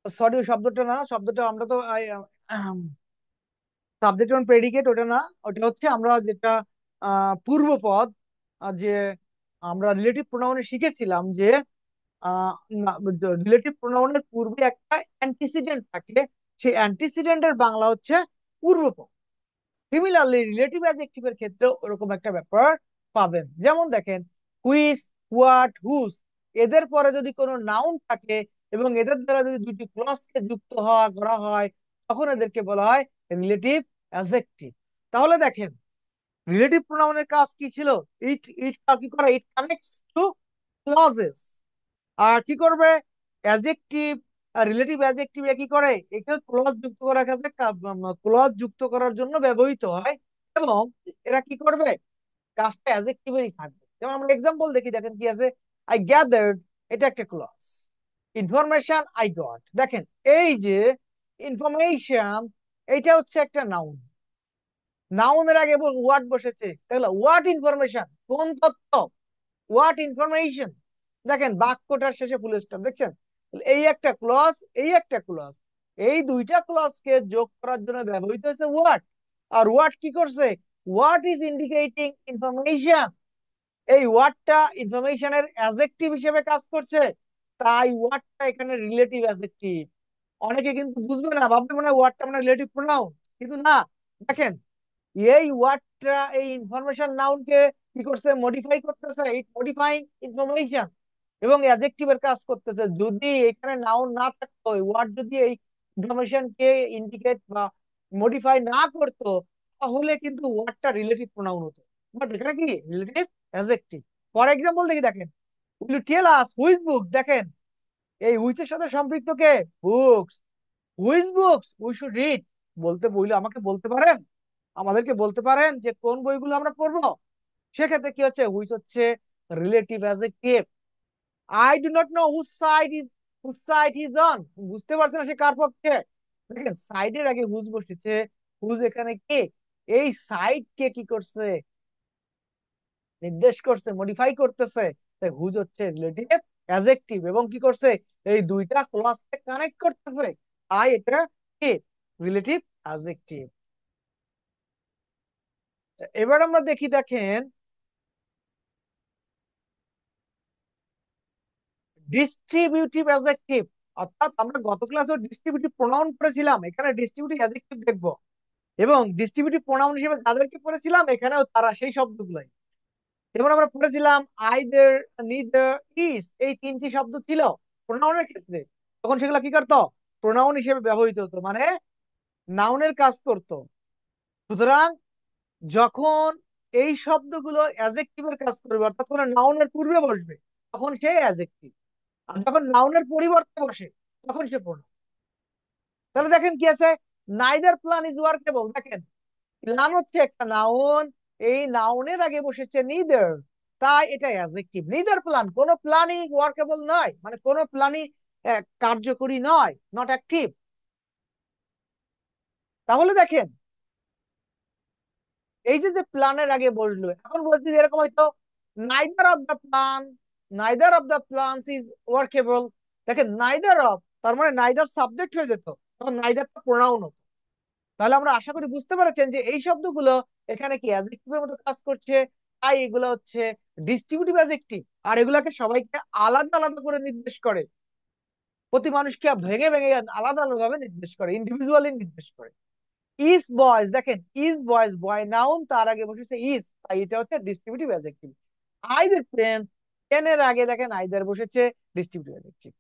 সরি, ওই শব্দটা না, শব্দটা আমরা তো সাবজেক্ট এবং প্রেডিকেট ওটা না। ওটা হচ্ছে আমরা যেটা পূর্বপদ, যে আমরা রিলেটিভ প্রোনাউনে শিখেছিলাম যে রিলেটিভ প্রোনাউনের পূর্বে একটা অ্যান্টিসিডেন্ট থাকে, সেই অ্যান্টিসিডেন্টের বাংলা হচ্ছে পূর্বপদ। সিমিলারলি রিলেটিভ অ্যাডজেক্টিভের ক্ষেত্রে ওরকম একটা ব্যাপার পাবেন। যেমন দেখেন, হুইচ, হোয়াট, হুজ, এদের পরে যদি কোনো নাউন থাকে এবং এদের দ্বারা যদি দুটি ক্লজকে যুক্ত হওয়া করা হয়, তখন এদেরকে বলা হয় রিলেটিভ অ্যাডজেক্টিভ। তাহলে দেখেন, রিলেটিভ প্রোনাউনের কাজ কি ছিল? ইট ইট কি করে? ইট কানেক্টস টু ক্লজেস। আর কি করবে? অ্যাডজেক্টিভ, রিলেটিভ অ্যাডজেক্টিভ কি করে? একে ক্লজ যুক্ত করার কাছে, ক্লজ যুক্ত করার জন্য ব্যবহৃত হয়। এবং এরা কি করবে? কাজটা অ্যাডজেক্টিভেরই থাকবে। যেমন আমরা এক্সাম্পল দেখি, দেখেন কি আছে। আই গ্যাদার্ড, এটা একটা ক্লজ। Information, I got. দেখেন, এই যে ইনফরমেশন, এটা হচ্ছে একটা নাউন। নাউনের আগে ওয়ার্ড বসেছে, তাহলে হোয়াট ইনফরমেশন, কোন তথ্য? What information. দেখেন বাক্যটার শেষে ফুল স্টপ, দেখছেন? এই একটা ক্লজ, এই একটা ক্লজ, এই দুইটা ক্লজকে যোগ করার জন্য ব্যবহৃত হয়েছে হোয়াট। আর হোয়াট কি করছে? What is indicating information. এই ওয়ার্ডটা ইনফরমেশনের অ্যাডজেক্টিভ হিসেবে কাজ করছে, তাই ওয়ার্ডটা এখানে রিলেটিভ অ্যাডজেক্টিভ। অনেকে কিন্তু বুঝবে না, ভাববে মানে ওয়ার্ডটা মানে রিলেটিভ প্রোনাউন, কিন্তু না। দেখেন, এই ওয়ার্ডটা এই ইনফরমেশন নাউনকে কি করছে? মডিফাই করতেছে, ইট মডিফাইং ইনফরমেশন, এবং অ্যাডজেক্টিভের কাজ করতেছে। যদি এখানে নাউন না থাকতো, ওয়ার্ড যদি এই ইনফরমেশন কে ইন্ডিকেট বা মডিফাই না করতো, তাহলে কিন্তু ওয়ার্ডটা রিলেটিভ প্রোনাউন হতো। বাট এখানে কি রিলেটিভ অ্যাডজেক্টিভ। ফর এক্সাম্পল দেখি, দেখেন, will you tell us which books. দেখেন, এই হুইচের সাথে সম্পৃক্ত কে? Books. Which books we should read. বলতে বইলে আমাকে বলতে পারেন, আমাদেরকে বলতে পারেন যে কোন বইগুলো আমরা পড়বো। সেক্ষেত্রে কি হচ্ছে? হুইচ হচ্ছে relative adjective. I do not know whose side is on. বুঝতে পারছে না সে কার পক্ষে। দেখেন, সাইডের আগে হুজ বসেছে। হুজ এখানে কে? এই সাইড কে কি করছে? নির্দেশ করছে, মডিফাই করতেছে। তাই হুজ হচ্ছে রিলেটিভ অ্যাডজেক্টিভ, এবং কি করছে? এই দুইটা ক্লজকে কানেক্ট করতেছে, তাই এটা কি রিলেটিভ অ্যাডজেক্টিভ। এবার আমরা দেখি, দেখেন, ডিস্ট্রিবিউটিভ অ্যাডজেক্টিভ। অর্থাৎ আমরা গত ক্লাসে ডিস্ট্রিবিউটিভ প্রোনাউন পড়েছিলাম, এখানে ডিস্ট্রিবিউটিভ অ্যাডজেক্টিভ দেখবো। এবং ডিস্ট্রিবিউটিভ প্রোনাউন হিসেবে যাদেরকে পড়েছিলাম, এখানেও তারা সেই শব্দগুলাই। যেমন আমরা পড়েছিলাম আইদার, নিদার, ইজ, এই তিনটি শব্দ ছিল প্রোনাউনের ক্ষেত্রে। তখন সেগুলো কি করতো? প্রোনাউন হিসেবে ব্যবহৃত হতো, মানে নাউনের কাজ করতো। সুতরাং যখন এই শব্দগুলো অ্যাডজেক্টিভের কাজ করবে, অর্থাৎ কোনো নাউনের পূর্বে বসবে, তখন সে অ্যাডজেক্টিভ। আর যখন নাউনের পরিবর্তে বসে, তখন সে প্রোনাউন। তাহলে দেখেন কি আছে, নাইদার প্ল্যান ইজ ওয়ার্কেবল। দেখেন, প্ল্যান হচ্ছে একটা নাউন, এই নাউনের আগে বসেছে নিদার, তাই এটা অ্যাডজেক্টিভ। নিদার প্ল্যান, কোন প্ল্যানই ওয়ার্কেবল নয়, মানে কোন প্ল্যানই কার্যকরী নয়, নট অ্যাক্টিভ। তাহলে দেখেন, এই যে যে প্ল্যানের আগে বসলো, এখন বলছি যে এরকম হয়তো, neither of the plan, neither of the plans is workable. দেখেন, নাইদার অফ, তার মানে নাইদার সাবজেক্ট হয়ে যেত, তখন নাইদারটা প্রোনাউন হতো। তাহলে আমরা আশা করি বুঝতে পেরেছেন যে এই শব্দগুলো এখানে কি অ্যাডজেক্টিভের মতো কাজ করছে, তাই এগুলো হচ্ছে ডিস্ট্রিবিউটিভ অ্যাডজেক্টিভ। আর এগুলাকে সবাইকে আলাদা আলাদা করে নির্দেশ করে, প্রতি মানুষকে ভেঙে ভেঙে আলাদা আলাদা ভাবে নির্দেশ করে, ইন্ডিভিজুয়ালি নির্দেশ করে। ইজ বয়েজ, দেখেন, ইজ বয়েজ, বয় নাউন, তার আগে বসেছে ইজ, তাই এটা হচ্ছে ডিস্ট্রিবিউটিভ অ্যাডজেক্টিভ। আইদের পেন, পেনের আগে দেখেন আইদার বসেছে, ডিস্ট্রিবিউটিভ অ্যাডজেক্টিভ।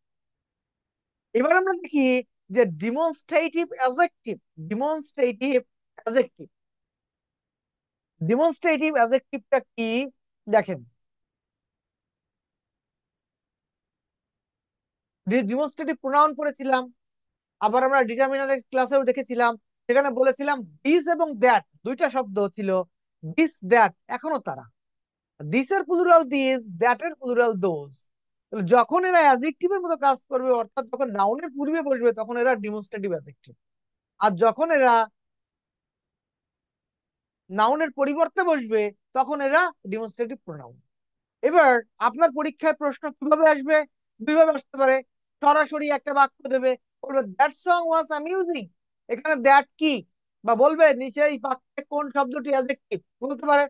এবার আমরা দেখি যে demonstrative adjective. Demonstrative adjective, demonstrative অ্যাডজেক্টিভটা কি? দেখেন, ডিমনস্ট্রেটিভ প্রোনাউন পড়েছিলাম। আবার আমরা ডিটারমিনারের ক্লাসেও দেখেছিলাম, সেখানে বলেছিলাম দিস এবং দ্যাট দুইটা শব্দ ছিল, দিস দ্যাট এখনো তারা, দিসের প্লুরাল দিস, দ্যাটের প্লুরাল দোজ। যখন এরা অ্যাজেক্টিভের মতো কাজ করবে, অর্থাৎ যখন নাউনের পূর্বে বসবে, তখন এরা ডিমনস্ট্রেটিভ অ্যাজেক্টিভ। আর যখন এরা নাউনের পরিবর্তে বসবে, তখন এরা ডিমনস্ট্রেটিভ প্রোনাউন। এবার আপনার পরীক্ষায় প্রশ্ন কিভাবে আসবে? দুইভাবে আসতে পারে। সরাসরি একটা বাক্য দেবে, বলবে দ্যাট সং ওয়াজ অ্যামিউজিং, এখানে দ্যাট কি, বা বলবে নিচে এই বাক্যে কোন শব্দটি অ্যাডজেক্টিভ, বলতে পারে।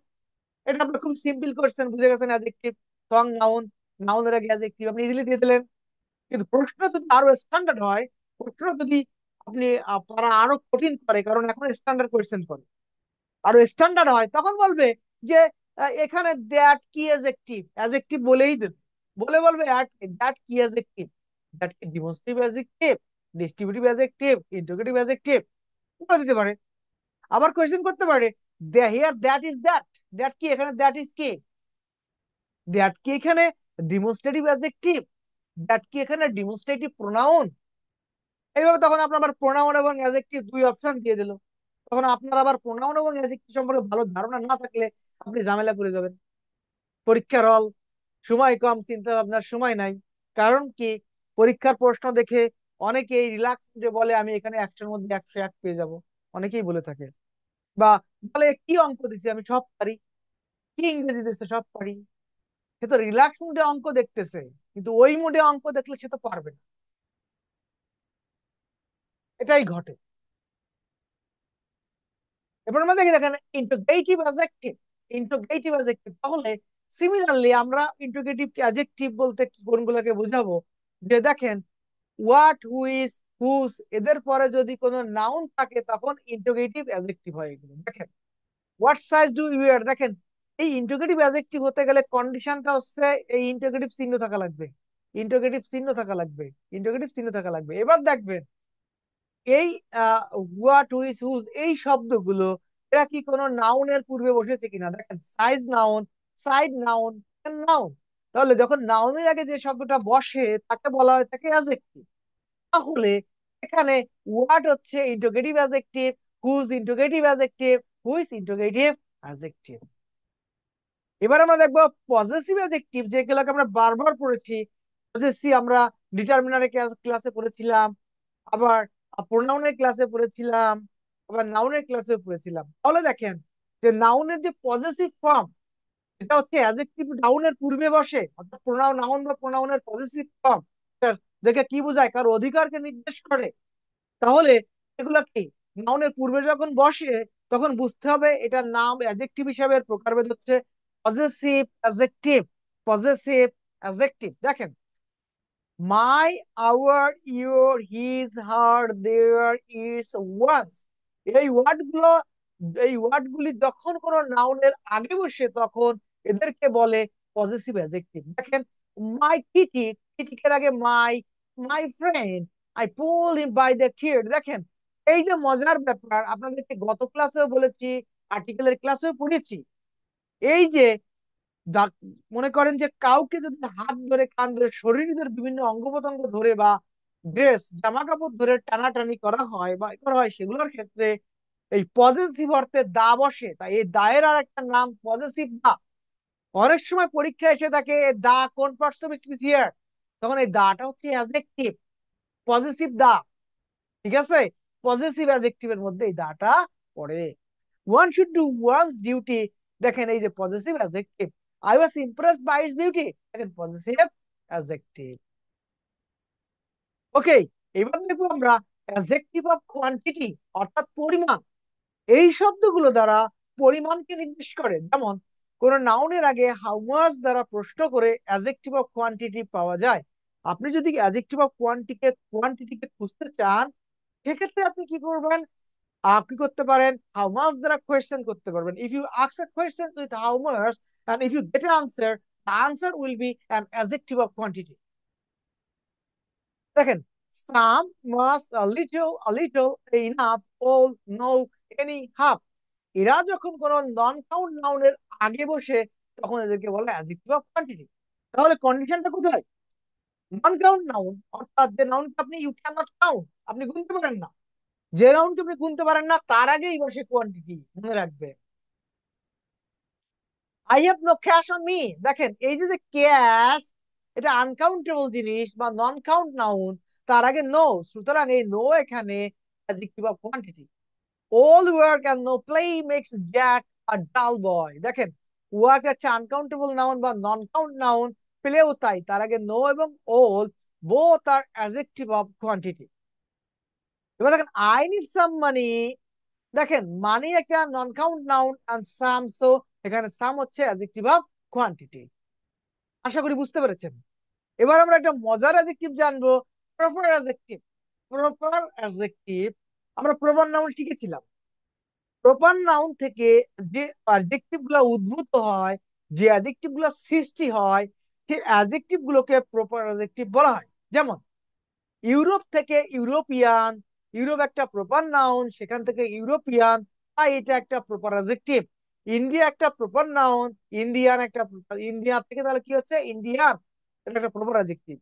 এটা আপনি খুব সিম্পল কোশ্চেন, বুঝে গেছেন অ্যাডজেক্টিভ, সং নাউন, নাউনের আগে অ্যাডজেক্টিভ, আপনি ইজিলি দিয়ে দিলেন। কিন্তু প্রশ্ন যদি আরো স্ট্যান্ডার্ড হয়, প্রশ্ন যদি আপনি পারা আরো কঠিন করে, কারণ এখন স্ট্যান্ডার্ড কোশ্চেন করে, আরো স্ট্যান্ডার্ড হয়, তখন বলবে যে এখানে দ্যাট কি অ্যাডজেক্টিভ, অ্যাডজেক্টিভ বলেই দেবে, বলে বলবে দ্যাট কি অ্যাডজেক্টিভ, দ্যাট কি demonstrative adjective, distributive adjective, integrative adjective, বলে দিতে পারে। আবার কোয়েশ্চেন করতে পারে, here that is that, that কি এখানে, দ্যাট ইজ কি, দ্যাট কি এখানে ডিমনস্ট্রেটিভ অ্যাডজেক্টিভ, দ্যাট কি এখানে ডিমনস্ট্রেটিভ প্রোনাউন। এইভাবে তখন আপনার আবার প্রোনাউন এবং অ্যাডজেক্টিভ দুই অপশন দিয়ে দিল। তখন আপনার আবার প্রোনাউন এবং অ্যাডজেক্টিভ সম্পর্কে ভালো ধারণা না থাকলে আপনি ঝামেলা করে যাবেন। পরীক্ষার হল, সময় কম, চিন্তা ভাবনার সময় নাই। কারণ কি, পরীক্ষার প্রশ্ন দেখে অনেকেই রিল্যাক্স যে বলে আমি এখানে 100-এর মধ্যে 101 পেয়ে যাব, অনেকেই বলে থাকে। বা বলে কি অঙ্ক দিছে আমি সব পারি, কি ইংরেজি দিচ্ছে সব পারি। সে তো রিল্যাক্স মুডে অঙ্ক দেখতেছে, কিন্তু ওই মুডে অঙ্ক দেখলে সে তো পারবে না। এটাই ঘটে। এবার আমরা দেখি, দেখেন ইন্টিগ্রেটিভ অ্যাডজেক্টিভ, ইন্টিগ্রেটিভ অ্যাডজেক্টিভ। তাহলে সিমিলারলি আমরা ইন্টিগ্রেটিভ অ্যাডজেক্টিভ বলতে কি কোনগুলোকে বোঝাবো, যে দেখেন হোয়াট, হুইজ, হুজ, এদের পরে যদি কোনো নাউন থাকে তখন ইন্টিগ্রেটিভ অ্যাডজেক্টিভ হয় এগুলো। দেখেন what size do you wear, দেখেন এই ইন্টিগ্রেটিভ অ্যাডজেক্টিভ হতে গেলে কন্ডিশনটা হচ্ছে এই ইন্টিগ্রেটিভ চিহ্ন থাকা লাগবে, ইন্টিগ্রেটিভ চিহ্ন থাকা লাগবে, ইন্টিগ্রেটিভ চিহ্ন থাকা লাগবে। এবার দেখবেন এই হোয়াট, হুইচ, হুজ এই শব্দগুলো এরা কি কোনো নাউনের পূর্বে বসেছে কিনা। দেখেন size noun, side noun, noun. তাহলে যখন নাউনের আগে যে শব্দটা বসে তাকে বলা হয় থাকে অ্যাডজেক্টিভ। তাহলে এখানে হোয়াট হচ্ছে integrative adjective, whose integrative adjective, which integrative adjective. এবার আমরা দেখবো পজেসিভ অ্যাডজেক্টিভ, যেগুলোকে আমরা বারবার পড়েছি। পজেসিভ আমরা ডিটারমিনারের ক্লাসে পড়েছিলাম, আবার প্রোনাউনের ক্লাসে পড়েছিলাম, আবার নাউনের ক্লাসে পড়েছিলাম। তাহলে দেখেন যে নাউনের যে পজেসিভ ফর্ম, এটা হচ্ছে অ্যাডজেক্টিভ নাউনের পূর্বে বসে, অর্থাৎ প্রোনাউন, নাউন বা প্রোনাউনের পজেসিভ ফর্ম, যেটা কি বোঝায়, কারো অধিকারকে নির্দেশ করে। তাহলে এগুলা কি নাউনের পূর্বে যখন বসে, তখন বুঝতে হবে এটা নাম অ্যাডজেক্টিভ হিসাবে এর প্রকারভেদ হচ্ছে পজেসিভ অ্যাডজেক্টিভ, পজেসিভ অ্যাডজেক্টিভ। দেখেন my, our, your, his, her, their, its, one's, এই ওয়ার্ড গুলো, এই ওয়ার্ড গুলি যখন কোনো নাউনের আগে বসে, তখন এদেরকে বলে পজেসিভ অ্যাডজেক্টিভ। দেখেন মাই কিটি, কিটিকের আগে my, my friend, I pull him by the kid. দেখেন এই যে মজার ব্যাপার, আপনাদেরকে গত ক্লাসেও বলেছি, আর্টিকেলের ক্লাসেও পড়েছি, এই যে মনে করেন যে কাউকে যদি হাত ধরে, কান ধরে, শরীরের বিভিন্ন অঙ্গ প্রত্যঙ্গ ধরে বা ড্রেস জামা কাপড় ধরে টানাটানি করা হয় বা করা হয়, সেগুলোর ক্ষেত্রে এই পজেসিভ অর্থে দা বসে। তাই এই দায়ের আর একটা নাম পজেসিভ দা। অনেক সময় পরীক্ষা এসে থাকে দা কোন পার্টস অফ স্পিচ হিয়ার, তখন এই দাটা হচ্ছে অ্যাডজেক্টিভ, পজেসিভ দা। ঠিক আছে, পজেসিভ অ্যাডজেক্টিভের মধ্যে এই দাটা পড়ে। One should do one's duty, দেখেন এই যে possessive adjective. I was impressed by its beauty, দেখেন পজেসিভ অ্যাডজেক্টিভ। ওকে, এবার দেখবো আমরা অ্যাডজেক্টিভ অফ কোয়ান্টিটি, অর্থাৎ পরিমাণ। এই শব্দগুলো দ্বারা পরিমাণকে নির্দেশ করে। যেমন কোন নাউনের আগে হাউ মাচ দ্বারা প্রশ্ন করে অ্যাডজেক্টিভ অফ কোয়ান্টিটি পাওয়া যায়। আপনি যদি অ্যাডজেক্টিভ অফ কোয়ান্টিটিকে খুঁজতে চান, সেক্ষেত্রে আপনি কি করবেন, কি করতে পারেন, হাউ মাচ দ্বারা কোয়েশ্চেন করতে পারবেন। If you ask a question with how much and if you get an answer, the answer will be an adjective of quantity. দেখেন some, much, a little, enough, all, no, any, half, এরা যখন কোন non count নাউনের আগে বসে, তখন এদেরকে বলে অ্যাডজেক্টিভ অফ কোয়ান্টিটি। তাহলে কন্ডিশনটা কোথায়, নন কাউন্ট নাউন অর্থাৎ যে নাউনকে আপনি ইউ ক্যান নট কাউন্ট, আপনি গুনতে পারেন না, যে নাউনকে আপনি গুনতে পারেন না তার আগেই বসে কোয়ান্টিটি, মনে রাখবে। I have no cash on me, দেখেন এই যে যে ক্যাশ, এটা আনকাউন্টেবল জিনিস বা নন কাউন্ট নাউন, তার আগে নো, সুতরাং এই নো এখানে adjective of quantity. all work and no play makes Jack a dull boy, দেখেন ওয়ার্ক একটা আনকাউন্টেবল নাউন বা নন কাউন্ট নাউন, প্লেও তাই, তার আগে নো এবং all both are adjective of quantity. এবার দেখেন আই নিড সাম মানি, দেখেন মানি একটা non count noun and some, so এখানে সাম হচ্ছে অ্যাডজেক্টিভ অফ কোয়ান্টিটি। আশা করি বুঝতে পেরেছেন। এবার আমরা একটা মজার অ্যাডজেক্টিভ জানবো, প্রপার অ্যাডজেক্টিভ। প্রপার অ্যাডজেক্টিভ, আমরা প্রপার নাউন শিখেছিলাম। প্রপার নাউন থেকে যে অ্যাডজেক্টিভ গুলো উদ্ভূত হয়, যে অ্যাডজেক্টিভ গুলো সৃষ্টি হয়, সেই অ্যাডজেক্টিভ গুলোকে প্রপার অ্যাডজেক্টিভ বলা হয়। যেমন ইউরোপ থেকে ইউরোপিয়ান, ইউরোপ একটা প্রপার নাউন, সেখান থেকে ইউরোপিয়ান, তাই এটা একটা প্রপার অ্যাডজেক্টিভ। ইন্ডিয়া একটা প্রপার নাউন, ইন্ডিয়ান একটা, ইন্ডিয়া থেকে তাহলে কি হচ্ছে ইন্ডিয়ান, এটা একটা প্রপার অ্যাডজেক্টিভ।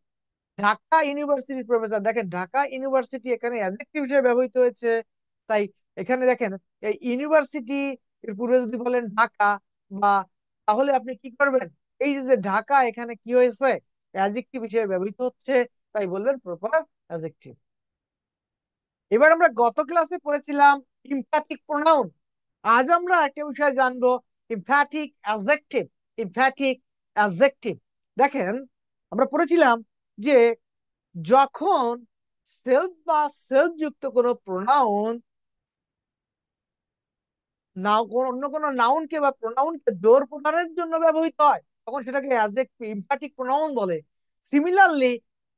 ঢাকা ইউনিভার্সিটির প্রফেসর, দেখেন ঢাকা ইউনিভার্সিটি এখানে অ্যাডজেক্টিভ হিসেবে ব্যবহৃত হয়েছে, তাই এখানে দেখেন এই ইউনিভার্সিটি এর পূর্বে যদি বলেন ঢাকা বা, তাহলে আপনি কি করবেন, এই যে যে ঢাকা এখানে কি হয়েছে অ্যাডজেক্টিভ হিসেবে ব্যবহৃত হচ্ছে, তাই বলবেন প্রপার অ্যাডজেক্টিভ। এবার আমরা গত ক্লাসে পড়েছিলাম ইমপ্যাথিক প্রোনাউন, আজ আমরা একটা বিষয় জানবো ইমপ্যাথিক অ্যাডজেক্টিভ। ইমপ্যাথিক অ্যাডজেক্টিভ, দেখেন আমরা পড়েছিলাম যে যখন সেলফ বা সেলফ যুক্ত কোনো প্রোনাউন না অন্য কোনো নাউনকে বা প্রোনাউনকে জোর প্রদানের জন্য ব্যবহৃত হয়, তখন সেটাকে অ্যাডজেক্টিভ ইমপ্যাথিক প্রোনাউন বলে। সিমিলারলি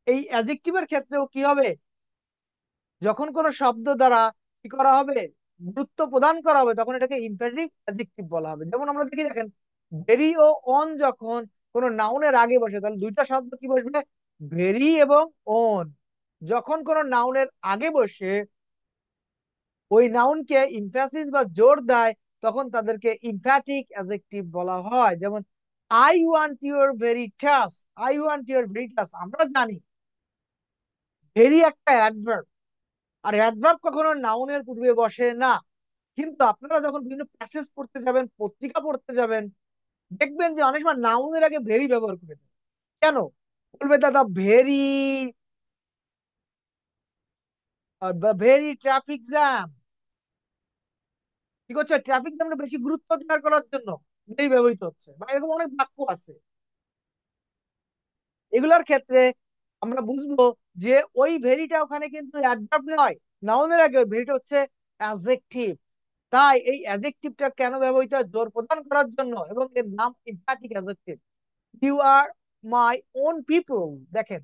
এই অ্যাডজেক্টিভের ক্ষেত্রেও কি হবে, যখন কোনো শব্দ দ্বারা কি করা হবে, গুরুত্ব প্রদান করা হবে, তখন এটাকে ইমপ্যাথিক অ্যাডজেক্টিভ বলা হবে। যেমন আমরা দেখি, দেখেন ভেরি ও অন যখন কোনো নাউনের আগে বসে, তাহলে দুইটা শব্দ কি বসবে, ভেরি এবং অন। যখন কোনো নাউনের আগে বসে ওই নাউনকে ইমফ্যাসিস বা জোর দেয়, তখন তাদেরকে ইমফ্যাটিক অ্যাডজেক্টিভ বলা হয়। যেমন I want your Veritas, I want your Veritas, আমরা জানি ভেরি একটা অ্যাডভার্ব, আর অ্যাডভার্ব কখনো নাউনের পূর্বে বসে না। কিন্তু আপনারা যখন বিভিন্ন প্যাসেজ পড়তে যাবেন, পত্রিকা পড়তে যাবেন, দেখবেন যে অনেক সময় নাউনের আগে ভেরি ব্যবহার করে দেয়। কেন বলবে, দাদা ভেরি, ভেরি ট্রাফিক জ্যাম, ঠিক হচ্ছে ট্রাফিক জ্যামটা বেশি গুরুত্ব দেওয়ার করার জন্য ভেরি ব্যবহৃত হচ্ছে, বা এরকম অনেক বাক্য আছে। এগুলার ক্ষেত্রে আমরা বুঝবো যে ওই ভেরিটা ওখানে কিন্তু অ্যাডভার্ব নয়, নাউনের আগে ওই ভেরিটা হচ্ছে অ্যাডজেক্টিভ। তাই এই অ্যাডজেক্টিভটা কেন ব্যবহৃত হয়, জোর প্রদান করার জন্য, এবং এর নাম emphatic adjective. You are my own people, দেখেন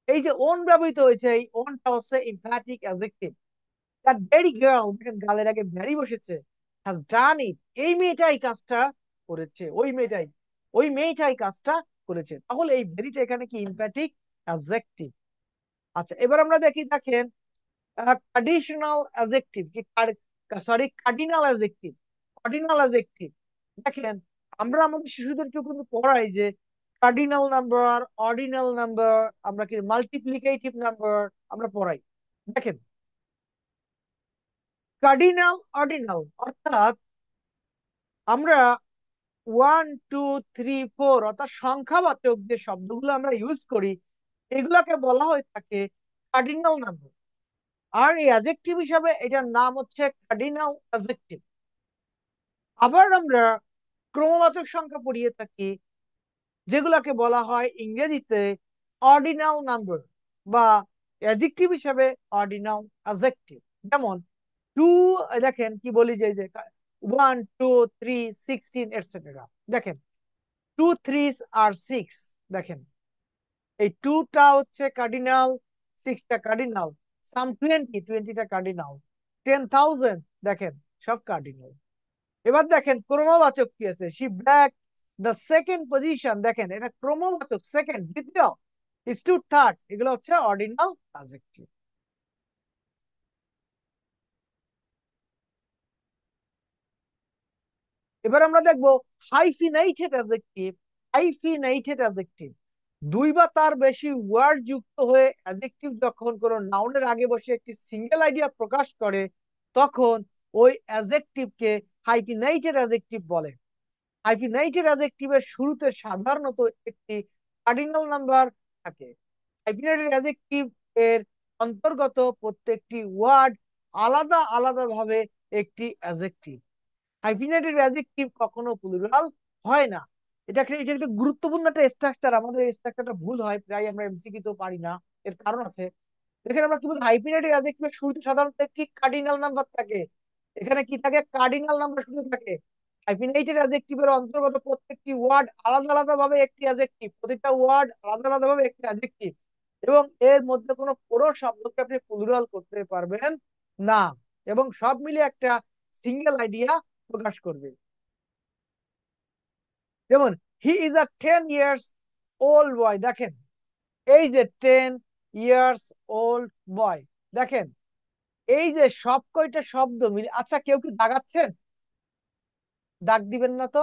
এই যে ওন ব্যবহৃত হয়েছে, এই ওনটা হচ্ছে emphatic adjective. That very girl, দেখেন গালের আগে ভেরি বসেছে, হ্যাজ ডান ইট, এই মেয়েটাই কাজটা করেছে, ওই মেয়েটাই, ওই মেয়েটাই কাজটা করেছে, তাহলে এই ভেরিটা এখানে কি ইমপ্যাথিক অ্যাডজেক্টিভ। আচ্ছা এবার আমরা দেখি, দেখেন ট্র্যাডিশনাল অ্যাডজেক্টিভ কি, sorry cardinal adjective. Cardinal adjective, দেখেন আমরা আমাদের শিশুদেরকে কিন্তু পড়াই যে কার্ডিনাল নাম্বার, অর্ডিনাল নাম্বার, আমরা কি মাল্টিপ্লিকেটিভ নাম্বার আমরা পড়াই। দেখেন কার্ডিনাল অর্ডিনাল অর্থাৎ আমরা 1 2 3 4 অর্থাৎ সংখ্যাবাচক যে শব্দগুলো আমরা ইউজ করি, এগুলাকে বলা হয়ে থাকে কার্ডিনাল নাম্বার। আর এই অ্যাডজেক্টিভ হিসাবে এটার নাম হচ্ছে কার্ডিনাল অ্যাডজেক্টিভ। আবার আমরা ক্রমবাচক সংখ্যা পড়িয়ে থাকি, যেগুলাকে বলা হয় ইংরেজিতে অর্ডিনাল নাম্বার, বা অ্যাডজেক্টিভ হিসাবে অর্ডিনাল অ্যাডজেক্টিভ। যেমন টু, দেখেন কি বলি যে 1 2 3 16 এটসেট্রা, দেখেন 2 3 আর 6, দেখেন এই টুটা হচ্ছে কার্ডিনাল, সিক্সটা কার্ডিনাল, সাম 20টা কার্ডিনাল, 10,000, দেখেন সব কার্ডিনাল। এবার দেখেন ক্রমবাচক কি আছে, she back the second position, দেখেন এটা ক্রমবাচক, সেকেন্ড দ্বিতীয়, স্টুড থার্ড, এগুলো হচ্ছে অর্ডিনাল অ্যাডজেক্টিভ। এবার আমরা দেখবো হাইফিনাইটেড অ্যাডজেক্টিভ। হাইফিনাইটেড অ্যাডজেক্টিভ, দুই বা তার বেশি ওয়ার্ড যুক্ত হয়ে অ্যাডজেক্টিভ যখন কোনো নাউনের আগে বসে একটি সিঙ্গেল আইডিয়া প্রকাশ করে, তখন ওই অ্যাডজেক্টিভকে হাইফিনাইটেড অ্যাডজেক্টিভ বলে। হাইফিনাইটেড অ্যাডজেক্টিভের শুরুতে সাধারণত একটি কার্ডিনাল নাম্বার থাকে। হাইফিনাইটেড অ্যাডজেক্টিভ এর অন্তর্গত প্রত্যেকটি ওয়ার্ড আলাদা আলাদা ভাবে একটি অ্যাডজেক্টিভ। হাইফিনেটেড অ্যাডজেক্টিভ কখনো প্লুরাল হয় না। এটা একটা গুরুত্বপূর্ণ একটা স্ট্রাকচার। আমাদের এই স্ট্রাকচারটা ভুল হয়, প্রায় আমরা এমসিকিউ তো পারি না। এর কারণ আছে। দেখেন আমরা কি বলি, হাইফিনেটেড অ্যাডজেক্টিভের শুরুতে সাধারণত একটি কার্ডিনাল নাম্বার থাকে। এখানে কি থাকে? কার্ডিনাল নাম্বার শুধু থাকে। হাইফিনেটেড অ্যাডজেক্টিভের অন্তর্গত প্রত্যেকটি ওয়ার্ড আলাদা আলাদা ভাবে একটি অ্যাডজেক্টিভ, প্রত্যেকটা ওয়ার্ড আলাদা আলাদা ভাবে একটি অ্যাডজেক্টিভ, এবং এর মধ্যে কোনো পুরো শব্দকে আপনি প্লুরাল করতে পারবেন না, এবং সব মিলে একটা সিঙ্গেল আইডিয়া প্রকাশ করবে। যেমন he is a 10 years old বয়। দেখেন এই যে 10 ইয়ার্স ওল্ড বয়, দেখেন এই যে সব কয়টা শব্দ মিলে। আচ্ছা, কেউ কি দাগাচ্ছেন? দাগ দিবেন না তো।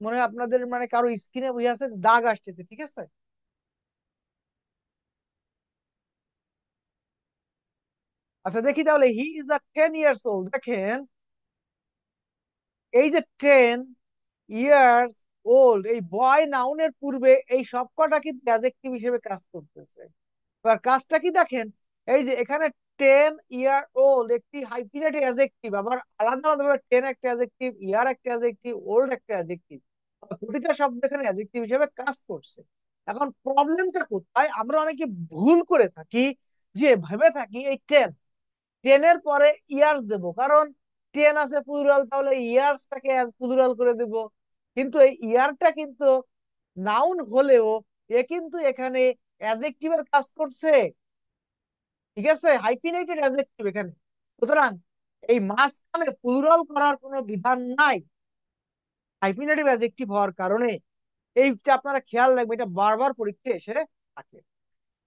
মনে হয় আপনাদের মানে কারো স্কিনে বুঝে আছে দাগ আসতেছে, ঠিক আছে। আচ্ছা দেখি তাহলে, he is a 10 years old, দেখেন এই যে 10 ইয়ার্স ওল্ড, এই বয় নাউনের পূর্বে এই সব কটা কিন্তু অ্যাডজেক্টিভ হিসেবে কাজ করতেছে। এবার কাজটা কি দেখেন, এই যে এখানে 10 ইয়ার ওল্ড একটি হাইফিনেটেড অ্যাডজেক্টিভ, আবার আলাদা আলাদা ভাবে 10 একটা অ্যাডজেক্টিভ, ইয়ার একটা অ্যাডজেক্টিভ, ওল্ড একটা অ্যাডজেক্টিভ। প্রতিটা শব্দ এখানে অ্যাডজেক্টিভ হিসেবে কাজ করছে। এখন প্রবলেমটা কোথায়? আমরা অনেকে ভুল করে থাকি, যে ভেবে থাকি এই 10 এর পরে ইয়ার্স দেব, কারণ 10 আছে প্লুরাল, তাহলে ইয়ার্সটাকে প্লুরাল করে দেব। কিন্তু এই ইয়ারটা কিন্তু নাউন হলেও এ কিন্তু এখানে অ্যাডজেক্টিভের কাজ করছে, ঠিক আছে, হাইফিনেটেড অ্যাডজেক্টিভ এখানে। সুতরাং এই মাঝখানে প্লুরাল করার কোনো বিধান নাই হাইফিনেটিভ অ্যাডজেক্টিভ হওয়ার কারণে। এইটা আপনারা খেয়াল রাখবেন, এটা বারবার পরীক্ষায় এসে থাকে।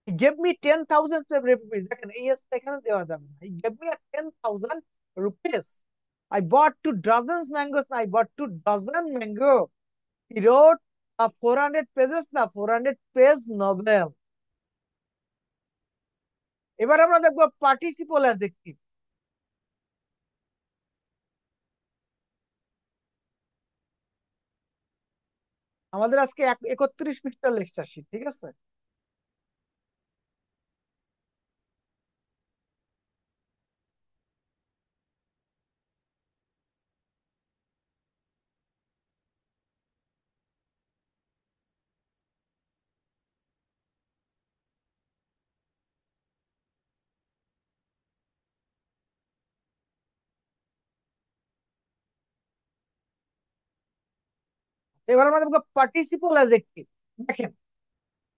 গেভ মি 10,000 রুপিস, দেখেন এই এসটা এখানে দেওয়া যাবে না। Gave me 10,000 rupees, I bought 2 dozens mangoes, না I bought 2 dozen mango, he wrote 400 pages, না 400 পেজ নভেল। এবার আমরা দেখবো পার্টিসিপল অ্যাডজেক্টিভ। আমাদের আজকে 31 পৃষ্ঠার লেকচার শিট, ঠিক আছে। এবার আমরা দেখবো পার্টিসিপল অ্যাডজেক্টিভ। দেখেন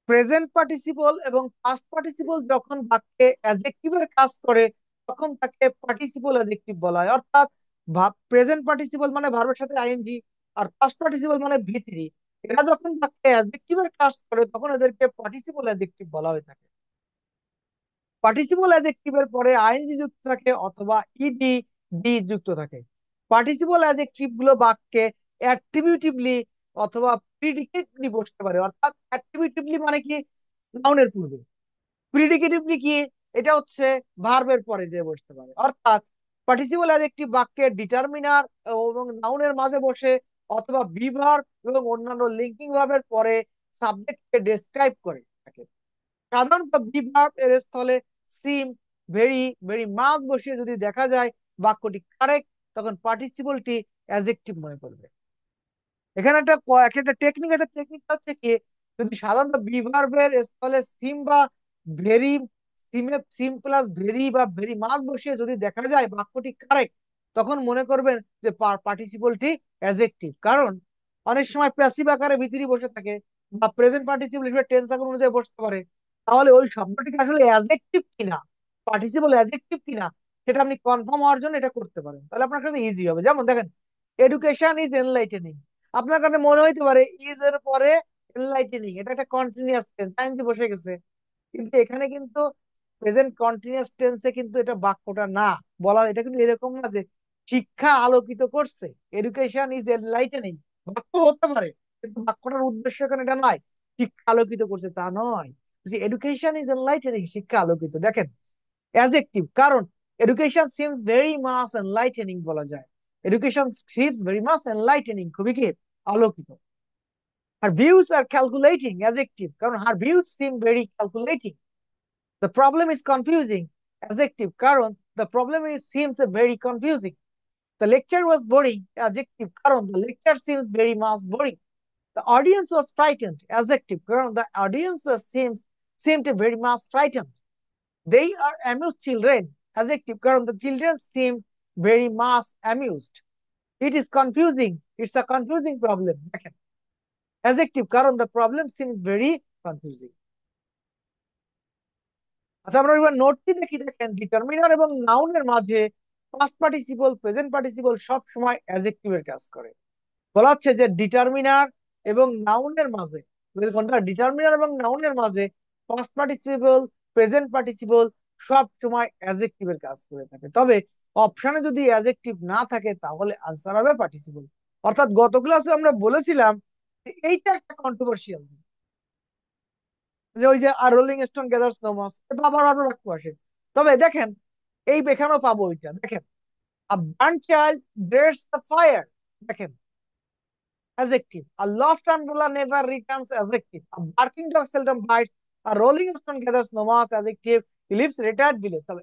প্রেজেন্ট পার্টিসিপল এবং পাস্ট পার্টিসিপল যখন বাক্যে অ্যাডজেক্টিভের কাজ করে, তখন তাকে পার্টিসিপল অ্যাডজেক্টিভ বলা হয়। অর্থাৎ প্রেজেন্ট পার্টিসিপল মানে ভার্বের সাথে আইএনজি, আর পাস্ট পার্টিসিপল মানে ভি3। এরা যখন বাক্যে অ্যাডজেক্টিভের কাজ করে, তখন এদেরকে পার্টিসিপল অ্যাডজেক্টিভ বলা হয়ে থাকে। পার্টিসিপল অ্যাডজেক্টিভের পরে আইএনজি যুক্ত থাকে অথবা ইডি ডি যুক্ত থাকে। পার্টিসিপল অ্যাডজেক্টিভ গুলো বাক্যে অ্যাট্রিবিউটিভলি অথবা প্রিডিকেটলি বসতে পারে। অর্থাৎ অ্যাট্রিবিউটিভলি মানে কি? নাউনের পূর্বে। প্রিডিকেটিভলি কি? এটা হচ্ছে ভার্বের পরে যে বসতে পারে। অর্থাৎ পার্টিসিপল অ্যাডজেক্টিভ বাক্যের ডিটারমিনার এবং নাউনের মাঝে বসে, অথবা বি ভার্ব এবং অন্যান্য লিঙ্কিং ভার্বের পরে সাবজেক্টকে ডেসক্রাইব করে থাকে। সাধারণত বি ভার্ব এর স্থলে সিম, ভেরি, ভেরি মাস বসিয়ে যদি দেখা যায় বাক্যটি কারেক্ট, তখন পার্টিসিপলটি অ্যাডজেক্টিভ মনে করবে। এখানে একটা টেকনিক আছে। টেকনিকটা হচ্ছে কি, যদি সাধারণত বি ভার্বের স্থলে সিম বা ভেরি, সিম প্লাস ভেরি বা ভেরি মাস বসিয়ে যদি দেখা যায় বাক্যটি কারেক্ট, তখন মনে করবেন যে পার্টিসিপলটি অ্যাডজেক্টিভ। কারণ অনেক সময় প্যাসিভ আকারে ভিতরি বসে থাকে, বা প্রেজেন্ট পার্টিসিপল হিসেবে টেন্স আকার অনুযায়ী বসতে পারে। তাহলে ওই শব্দটিকে আসলে অ্যাডজেক্টিভ কিনা, পার্টিসিপল অ্যাডজেক্টিভ কিনা, সেটা আপনি কনফার্ম হওয়ার জন্য এটা করতে পারেন। তাহলে আপনার কাছে ইজি হবে। যেমন দেখেন, এডুকেশন ইজ এনলাইটেনিং, আপনার কাছে মনে হইতে পারে ইজ এর পরে এনলাইটেনিং, এটা একটা কন্টিনিউয়াস টেন্স, আইএনজি বসে গেছে। কিন্তু এখানে কিন্তু প্রেজেন্ট কন্টিনিউয়াস টেন্সে কিন্তু এটা বাক্যটা না। বলা এটা কিন্তু এরকম না যে শিক্ষা আলোকিত করছে, এডুকেশন ইজ এনলাইটেনিং বাক্য হতে পারে, কিন্তু বাক্যটার উদ্দেশ্য এখানে এটা নয়। শিক্ষা আলোকিত করছে তা নয়। এডুকেশন ইজ এনলাইটেনিং, শিক্ষা আলোকিত। দেখেন অ্যাডজেক্টিভ, কারণ education seems very much enlightening বলা যায়। Education seems very much enlightening, খুবই কি আলোকিত। আর ভিউস আর ক্যালকুলেটিং, অ্যাডজেক্টিভ, কারণ her views seem very calculating. The problem is confusing, adjective, কারণ the problem is seems very confusing. The lecture was boring, adjective, কারণ the lecture seems very much boring. The audience was frightened, adjective, কারণ the audience seemed very much frightened. They are amused children, adjective, কারণ the children seem very much amused. It is confusing, it's a confusing problem. দেখেন adjective, কারণ the problem seems very confusing. আচ্ছা, আমরা এবার নোটটি দেখি। দেখেন determiner এবং নাউনের মাঝে পাস্ট পার্টিসিপল, প্রেজেন্ট পার্টিসিপল সব সময় অ্যাডজেক্টিভের কাজ করে। বলা হচ্ছে যে ডিটারমিনার এবং নাউনের মাঝে, কোনটা ডিটারমিনার এবং নাউনের মাঝে পাস্ট পার্টিসিপল, প্রেজেন্ট পার্টিসিপল সব সময় অ্যাডজেক্টিভের কাজ করে থাকে। তবে অপশনে যদি অ্যাডজেক্টিভ না থাকে তাহলে আনসার হবে পার্টিসিপল। অর্থাৎ গত ক্লাসে আমরা বলেছিলাম যে এইটা একটা কন্ট্রোভার্সিয়াল, যে ওই যে আর rolling stone gathers no moss, আবার আরো বাক্য আসে। তবে দেখেন এই এখানেও পাবো ওইটা। দেখেন a burnt child dreads the fire, দেখেন adjective. A lost umbrella never returns, adjective. A barking dog seldom bites. A rolling stone gathers no moss, adjective. He lives retired village. তবে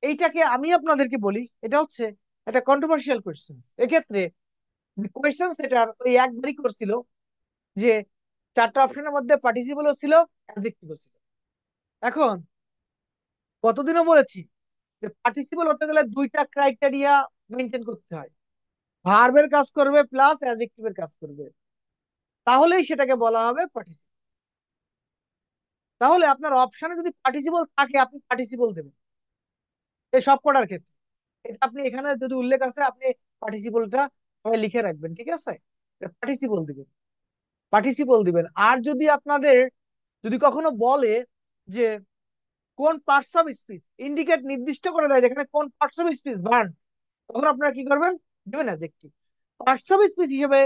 এইটাকে আমি আপনাদেরকে বলি, এটা হচ্ছে একটা কন্ট্রোভার্সিয়াল কোয়েশ্চেন। এক্ষেত্রে কোয়েশ্চেন সেটার ওই একবারই করছিল যে চারটা অপশনের মধ্যে পার্টিসিপলও ছিল, অ্যাডজেক্টিভও ছিল। এখন কতদিনও বলেছি যে পার্টিসিপল হতে গেলে দুইটা ক্রাইটেরিয়া মেনটেন করতে হয়, ভার্বের কাজ করবে প্লাস অ্যাডজেক্টিভের কাজ করবে, তাহলেই সেটাকে বলা হবে পার্টিসিপল। তাহলে আপনার অপশনে যদি পার্টিসিপল থাকে আপনি পার্টিসিপল দেবেন এই সব কটার ক্ষেত্রে। এটা আপনি এখানে যদি উল্লেখ আছে আপনি পার্টিসিপলটা সবাই লিখে রাখবেন, ঠিক আছে? পার্টিসিপল দিবেন, পার্টিসিপল দিবেন। আর যদি আপনাদের যদি কখনো বলে যে কোন পার্টস অফ স্পিচ ইন্ডিকেট, নির্দিষ্ট করে দেয় যেখানে কোন পার্টস অফ স্পিচ বার্ন, তখন আপনারা কি করবেন, দিবেন অ্যাডজেক্টিভ। পার্টস অফ স্পিচ হিসেবে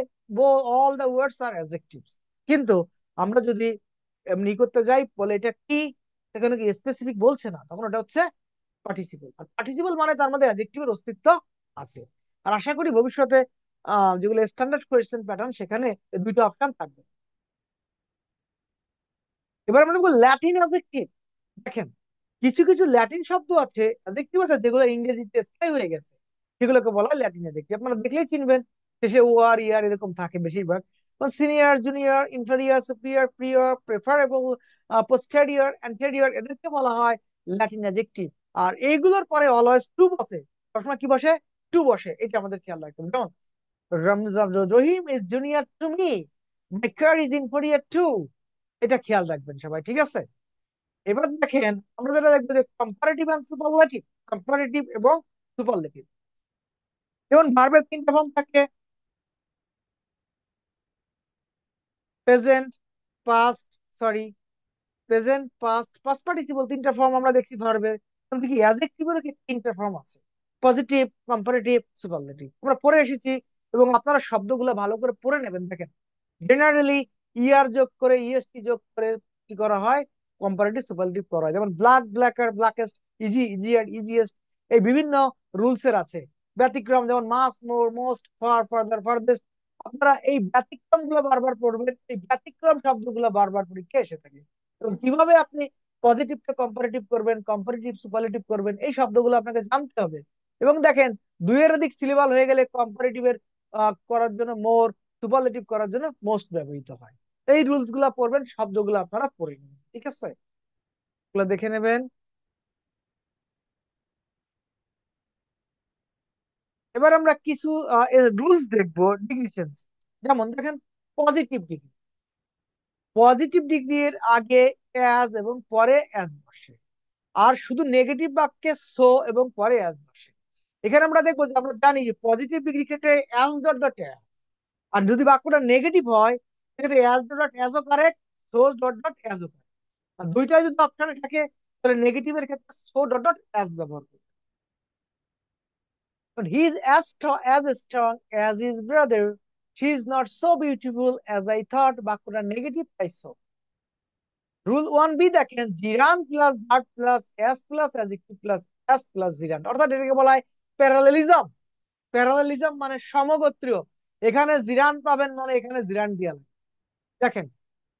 all the words are adjectives. কিন্তু আমরা যদি এমনি করতে যাই বলে এটা কি, সেখানে কি স্পেসিফিক বলছে না, তখন ওটা হচ্ছে পার্টিসিপল। আর পার্টিসিপল মানে তার মধ্যে অ্যাডজেক্টিভের অস্তিত্ব আছে। আর আশা করি ভবিষ্যতে যেগুলো স্ট্যান্ডার্ড কোয়েশ্চেন প্যাটার্ন সেখানে এই দুইটা অপশন থাকবে। এবার আমরা দেখবো ল্যাটিন অ্যাডজেক্টিভ। দেখেন কিছু কিছু ল্যাটিন শব্দ আছে, অ্যাডজেক্টিভ আছে যেগুলো ইংরেজিতে স্থায়ী হয়ে গেছে, সেগুলোকে বলা হয় ল্যাটিন অ্যাডজেক্টিভ। আপনারা দেখলেই চিনবেন, শেষে ও আর ইয়ার এরকম থাকে বেশিরভাগ। সিনিয়র, জুনিয়র, ইনফেরিয়র, সুপিরিয়র, প্রিয়র, প্রেফারেবল, পোস্টেরিয়র, অ্যান্টেরিয়র, এদেরকে বলা হয় ল্যাটিন অ্যাডজেক্টিভ। আর এইগুলোর পরে অলওয়েজ টু বসে, সবসময় কি বসে, টু বসে। এটা আমাদের খেয়াল রাখতে হবে। যেমন Ramzan Rahim is junior to me, my car is inferior to. এটা খেয়াল রাখবেন সবাই, ঠিক আছে? এবার দেখেন আমরা যেটা দেখবো যে কম্পারেটিভ এন্ড সুপারলেটিভ, কম্পারেটিভ এবং সুপারলেটিভ। যেমন ভার্বের তিনটা ফর্ম থাকে, present, past, sorry present, past, past participle, তিনটা ফর্ম আমরা দেখছি ভার্বের। দেখি অ্যাডজেক্টিভেরও কি তিনটা ফর্ম আছে, পজিটিভ, কম্পারেটিভ, সুপারলেটিভ, আমরা পড়ে এসেছি। এবং আপনারা শব্দগুলো ভালো করে পড়ে নেবেন। দেখেন জেনারেলি ইয়ার যোগ করে, ইএসটি যোগ করে কি করা হয়, কম্পারেটিভ সুপারলেটিভ করা হয়। যেমন black, Blacker, ব্ল্যাকেস্ট, easy, easier, easiest, এই বিভিন্ন রুলস এর আছে। ব্যতিক্রম যেমন মাস, মোর, মোস্ট, ফার, ফার্দার, ফার্দেস্ট। আপনারা এই ব্যতিক্রম গুলো বারবার পড়বেন, এই ব্যতিক্রম শব্দগুলো বারবার পরীক্ষা এসে থাকে। এবং কিভাবে আপনি পজিটিভটা কম্পারেটিভ করবেন, কম্পারেটিভ সুপারলেটিভ করবেন, এই শব্দগুলো আপনাকে জানতে হবে। এবং দেখেন দুইয়ের অধিক সিলেবাল হয়ে গেলে কম্পারেটিভের করার জন্য মোর, সুপারলেটিভ করার জন্য মোস্ট ব্যবহৃত হয়। এই রুলস গুলা পড়বেন, শব্দগুলো আপনারা পড়ে নেবেন, ঠিক আছে? এগুলো দেখে নেবেন। এবার আমরা কিছু রুলস দেখবো ডিগ্রি চেঞ্জ। যেমন দেখেন পজিটিভ ডিগ্রি, পজিটিভ ডিগ্রির আগে অ্যাজ এবং পরে অ্যাজ বসে। আর শুধু নেগেটিভ বাক্যে সো এবং পরে অ্যাজ বসে। এখানে আমরা দেখবো যে আমরা জানি যে পজিটিভ ডিগ্রি ক্ষেত্রে অ্যাজ ডট ডট অ্যাজ। আর যদি বাক্যটা নেগেটিভ হয় সেক্ষেত্রে as dot dot অ্যাজও correct, সোজ dot dot অ্যাজও correct. আর দুইটাই যদি অপশনে থাকে তাহলে নেগেটিভের ক্ষেত্রে সো ডট ডট অ্যাজ ব্যবহার করবে। He is as strong as his brother, she is not so beautiful as I thought, বাক্যটা নেগেটিভ পাইছো। রুল 1B দেখেন, gerund plus verb plus as plus adjective plus as plus gerund, অর্থাৎ এটাকে বলা হয় parallelism. Parallelism মানে সমগোত্রীয়। এখানে জিরান পাবেন মানে এখানে জিরান দিয়ে দেখেন,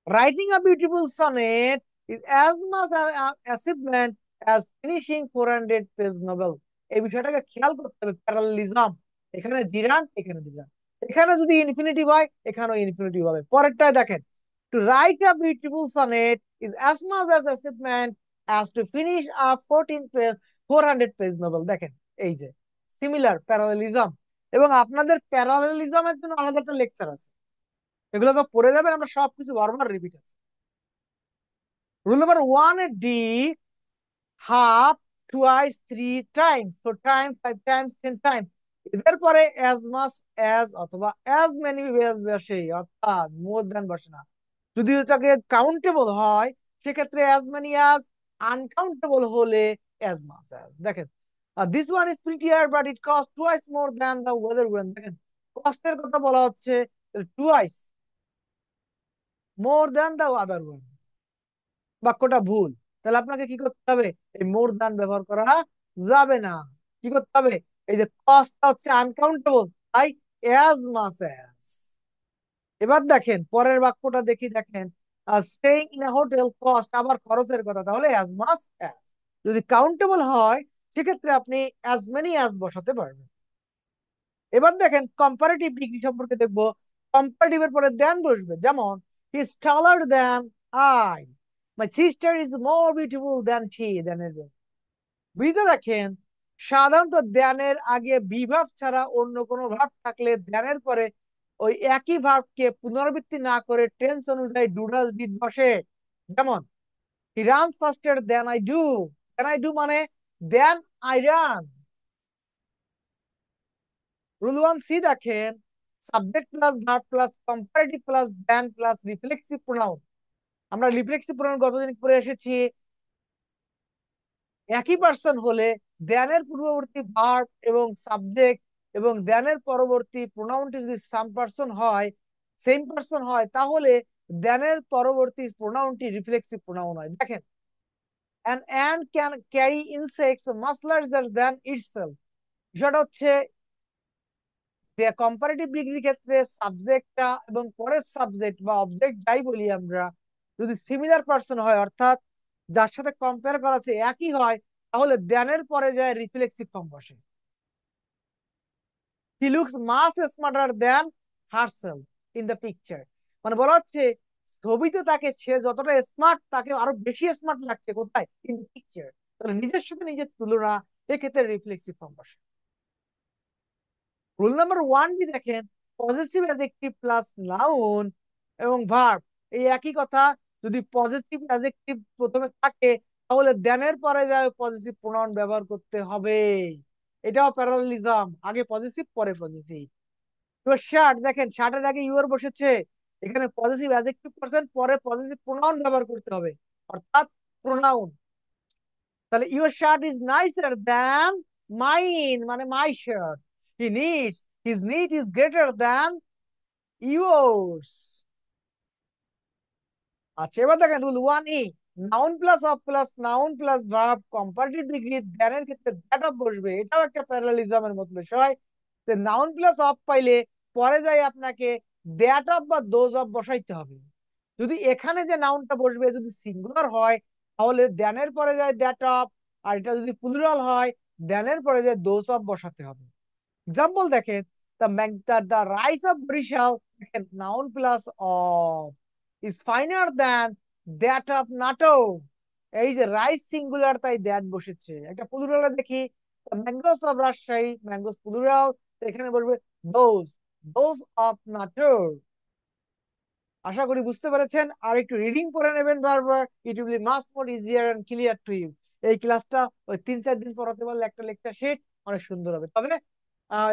writing a beautiful sonnet is as much an achievement as finishing 400 page novel। এই বিষয়টাকে খেয়াল করতে হবে, প্যারালেলিজম। এখানে জিরান, এখানে জিরান। এখানে যদি ইনফিনিটিভ হয় এখানেও ইনফিনিটিভ হবে। পরেরটায় দেখেন, to write a beautiful sonnet is as much as achievement as to finish a 14 page 400 page novel। দেখেন এই যে সিমিলার প্যারালেলিজম। এবং আপনাদের প্যারালেলিজমের জন্য আলাদা একটা লেকচার আছে, এগুলো তো পড়ে যাবেন, আমরা সবকিছু বারবার রিপিট আছে। Rule number 1D, half, twice, three Times, four Times, five Times, 10 Times. এদের পরে অ্যাজ মাস অ্যাজ অথবা অ্যাজ মেনি ওয়েজ বসে, অর্থাৎ মোর দ্যান বসে না। যদি এটাকে কাউন্টেবল হয় সেক্ষেত্রে অ্যাজ মেনি অ্যাজ, আনকাউন্টেবল হলে অ্যাজ মাস অ্যাজ। দেখেন, this one is প্রিটিয়ার but it cost twice more than the weather one. দেখেন, কস্টের কথা বলা হচ্ছে, twice more than the other one, বাক্যটা ভুল। তাহলে আপনাকে কি করতে হবে, এই মোর দ্যান ব্যবহার করা যাবে না। কি করতে হবে, এই যে কস্টটা হচ্ছে আনকাউন্টেবল, তাই অ্যাজ মাস অ্যাজ। এবার দেখেন পরের বাক্যটা দেখি, দেখেন staying in a hotel cost, আবার খরচের কথা, তাহলে অ্যাজ মাস অ্যাজ। যদি কাউন্টেবল হয় সেক্ষেত্রে আপনি অ্যাজ মেনি অ্যাজ বসাতে পারবেন। এবার দেখেন কম্পারেটিভ ডিগ্রি সম্পর্কে দেখবো। কম্পারেটিভ এর পরে দেন বসবে, যেমন he is taller than I, my sister is more beautiful than she, দেনের বুঝতে দেখেন, সাধারণত দেনের আগে বিভাব ছাড়া অন্য কোনো ভাব থাকলে দেনের পরে ওই একই ভাবকে পুনরাবৃত্তি না করে টেন্স অনুযায়ী ডু ডাজ ডিড বসে। যেমন he runs faster than I do, than I do মানে than I run. Rule 1C দেখেন, subject plus verb plus comparative plus than plus reflexive pronoun. আমরা রিফ্লেক্সিভ প্রোনাউন গতদিন পড়ে এসেছি। একই পার্সন হলে দেনের পূর্ববর্তী ভার্ব এবং সাবজেক্ট এবং দেনের পরবর্তী প্রোনাউনটি যদি সাম পার্সন হয়, সেম পার্সন হয়, তাহলে দেনের পরবর্তী প্রোনাউনটি রিফ্লেক্সিভ প্রোনাউন হয়। দেখেন, an ant can carry insects much larger than itself। বিষয়টা হচ্ছে কম্পারেটিভ ডিগ্রির ক্ষেত্রে সাবজেক্টটা এবং পরের সাবজেক্ট বা অবজেক্ট যাই বলি আমরা, যদি সিমিলার পার্সন হয়, অর্থাৎ যার সাথে কম্পেয়ার করা আছে একই হয়, তাহলে দেনের পরে যায় রিফ্লেক্সিভ ফর্ম বসে। He looks much smarter than herself in the picture, মানে বলা হচ্ছে ছবিতে তাকে সে যতটা স্মার্ট তাকে আরো বেশি স্মার্ট লাগছে কোথায়, ইন দ্য পিকচার। তাহলে নিজের সাথে নিজের তুলনা, এক্ষেত্রে রিফ্লেক্সিভ ফর্ম বসে। রুল নাম্বার 1 দেখেন, পজিটিভ অ্যাডজেক্টিভ প্লাস নাউন এবং ভার্ব, এই একই কথা। যদি পজিটিভ অ্যাডজেক্টিভ প্রথমে থাকে তাহলে দেনের পরে যায় পজিটিভ প্রোনাউন ব্যবহার করতে হবে। এটাও প্যারালেলিজম, আগে পজিটিভ পরে পজিটিভ। ইউর শার্ট, দেখেন শার্টের আগে ইউর বসেছে, এখানে পজিটিভ অ্যাডজেক্টিভ পারসন, পরে পজিটিভ প্রোনাউন ব্যবহার করতে হবে, অর্থাৎ প্রোনাউন। তাহলে your shirt is nicer than mine, মানে my shirt. He needs, his need is greater than yours. আচ্ছা এবার দেখেন rule 1E, noun plus of plus noun plus verb comparative degree দ্যানের ক্ষেত্রে দ্যাট অফ বসবে। এটাও একটা প্যারালেলিজমের মতো বিষয়। যে নাউন প্লাস অফ পাইলে পরে যাই আপনাকে দ্যাট অফ বা দোজ অফ বসাইতে হবে। যদি এখানে যে নাউনটা বসবে যদি সিঙ্গুলার হয় তাহলে দ্যানের পরে যায় দ্যাট অফ, আর এটা যদি প্লুরাল হয় দ্যানের পরে যায় দোজ অফ বসাতে হবে। এক্সাম্পল দেখেন, the rice of বরিশাল, দেখেন noun plus of is finer than that of Natore. এই যে রাইস সিঙ্গুলার তাই দ্যাট বসেছে। একটা প্লুরালে দেখি, mangoes of Rajshahi, mangoes plural, এখানে বলবে দোজ, দোজ অফ নাটোর। আশা করি বুঝতে পেরেছেন। আর একটু রিডিং করে নেবেন বারবার, it will be much more easier and clear to you. এই ক্লাসটা ওই 3-4 দিন পড়াতে পারলে একটা লেকচার শেষ, অনেক সুন্দর হবে। তবে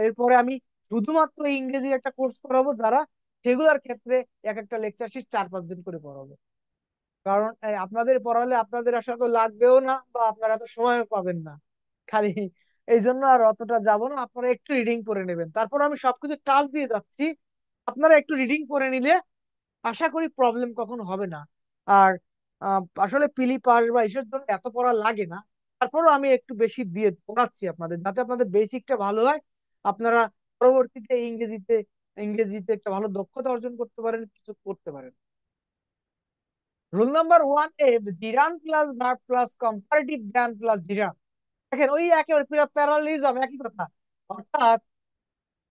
এরপরে আমি শুধুমাত্র ইংরেজির একটা কোর্স করাবো, যারা সেগুলোর ক্ষেত্রে এক একটা লেকচার শেষ 4-5 দিন করে পড়াবো। কারণ আপনাদের পড়ালে আপনাদের আসলে তো লাগবেও না, বা আপনারা তো সময় পাবেন না খালি, এই জন্য আর অতটা যাব না। আপনারা একটু রিডিং করে নেবেন, তারপর আমি সবকিছু টাচ দিয়ে যাচ্ছি। আপনারা একটু রিডিং করে নিলে আশা করি প্রবলেম কখনো হবে না। আর আসলে পিলি পাস বা এইসব জন্য এত পড়া লাগে না। তারপরও আমি একটু বেশি দিয়ে পড়াচ্ছি আপনাদের, যাতে আপনাদের বেসিকটা ভালো হয়, আপনারা পরবর্তীতে ইংরেজিতে ইংরেজিতে একটা ভালো দক্ষতা অর্জন করতে পারেন, কিছু করতে পারেন। Rule number 1A, gerund plus verb plus comparative জ্ঞান প্লাস জিরান। দেখেন ওই একেবারে প্যারালিজম, একই কথা। অর্থাৎ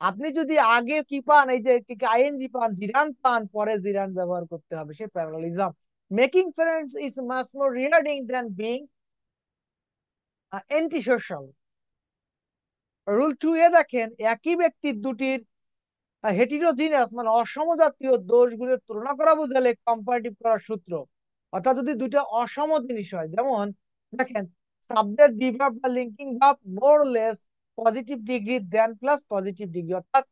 আপনি যদি আগে কি পান, এই যে আইএনজি পান, জিরান পান, পরে জিরান ব্যবহার করতে হবে, সে parallelism. Making friends is much more rewarding than being antisocial. Rule 2A দেখেন, একই ব্যক্তির দুটির হেটিরোজিনাস মানে অসমজাতীয় দোষগুলোর তুলনা করা বোঝালে কম্পারেটিভ করার সূত্র। অর্থাৎ যদি দুইটা অসম জিনিস হয়, যেমন দেখেন সাবজেক্ট ডিভার্ব বা linking verb more less positive degree than plus positive degree, অর্থাৎ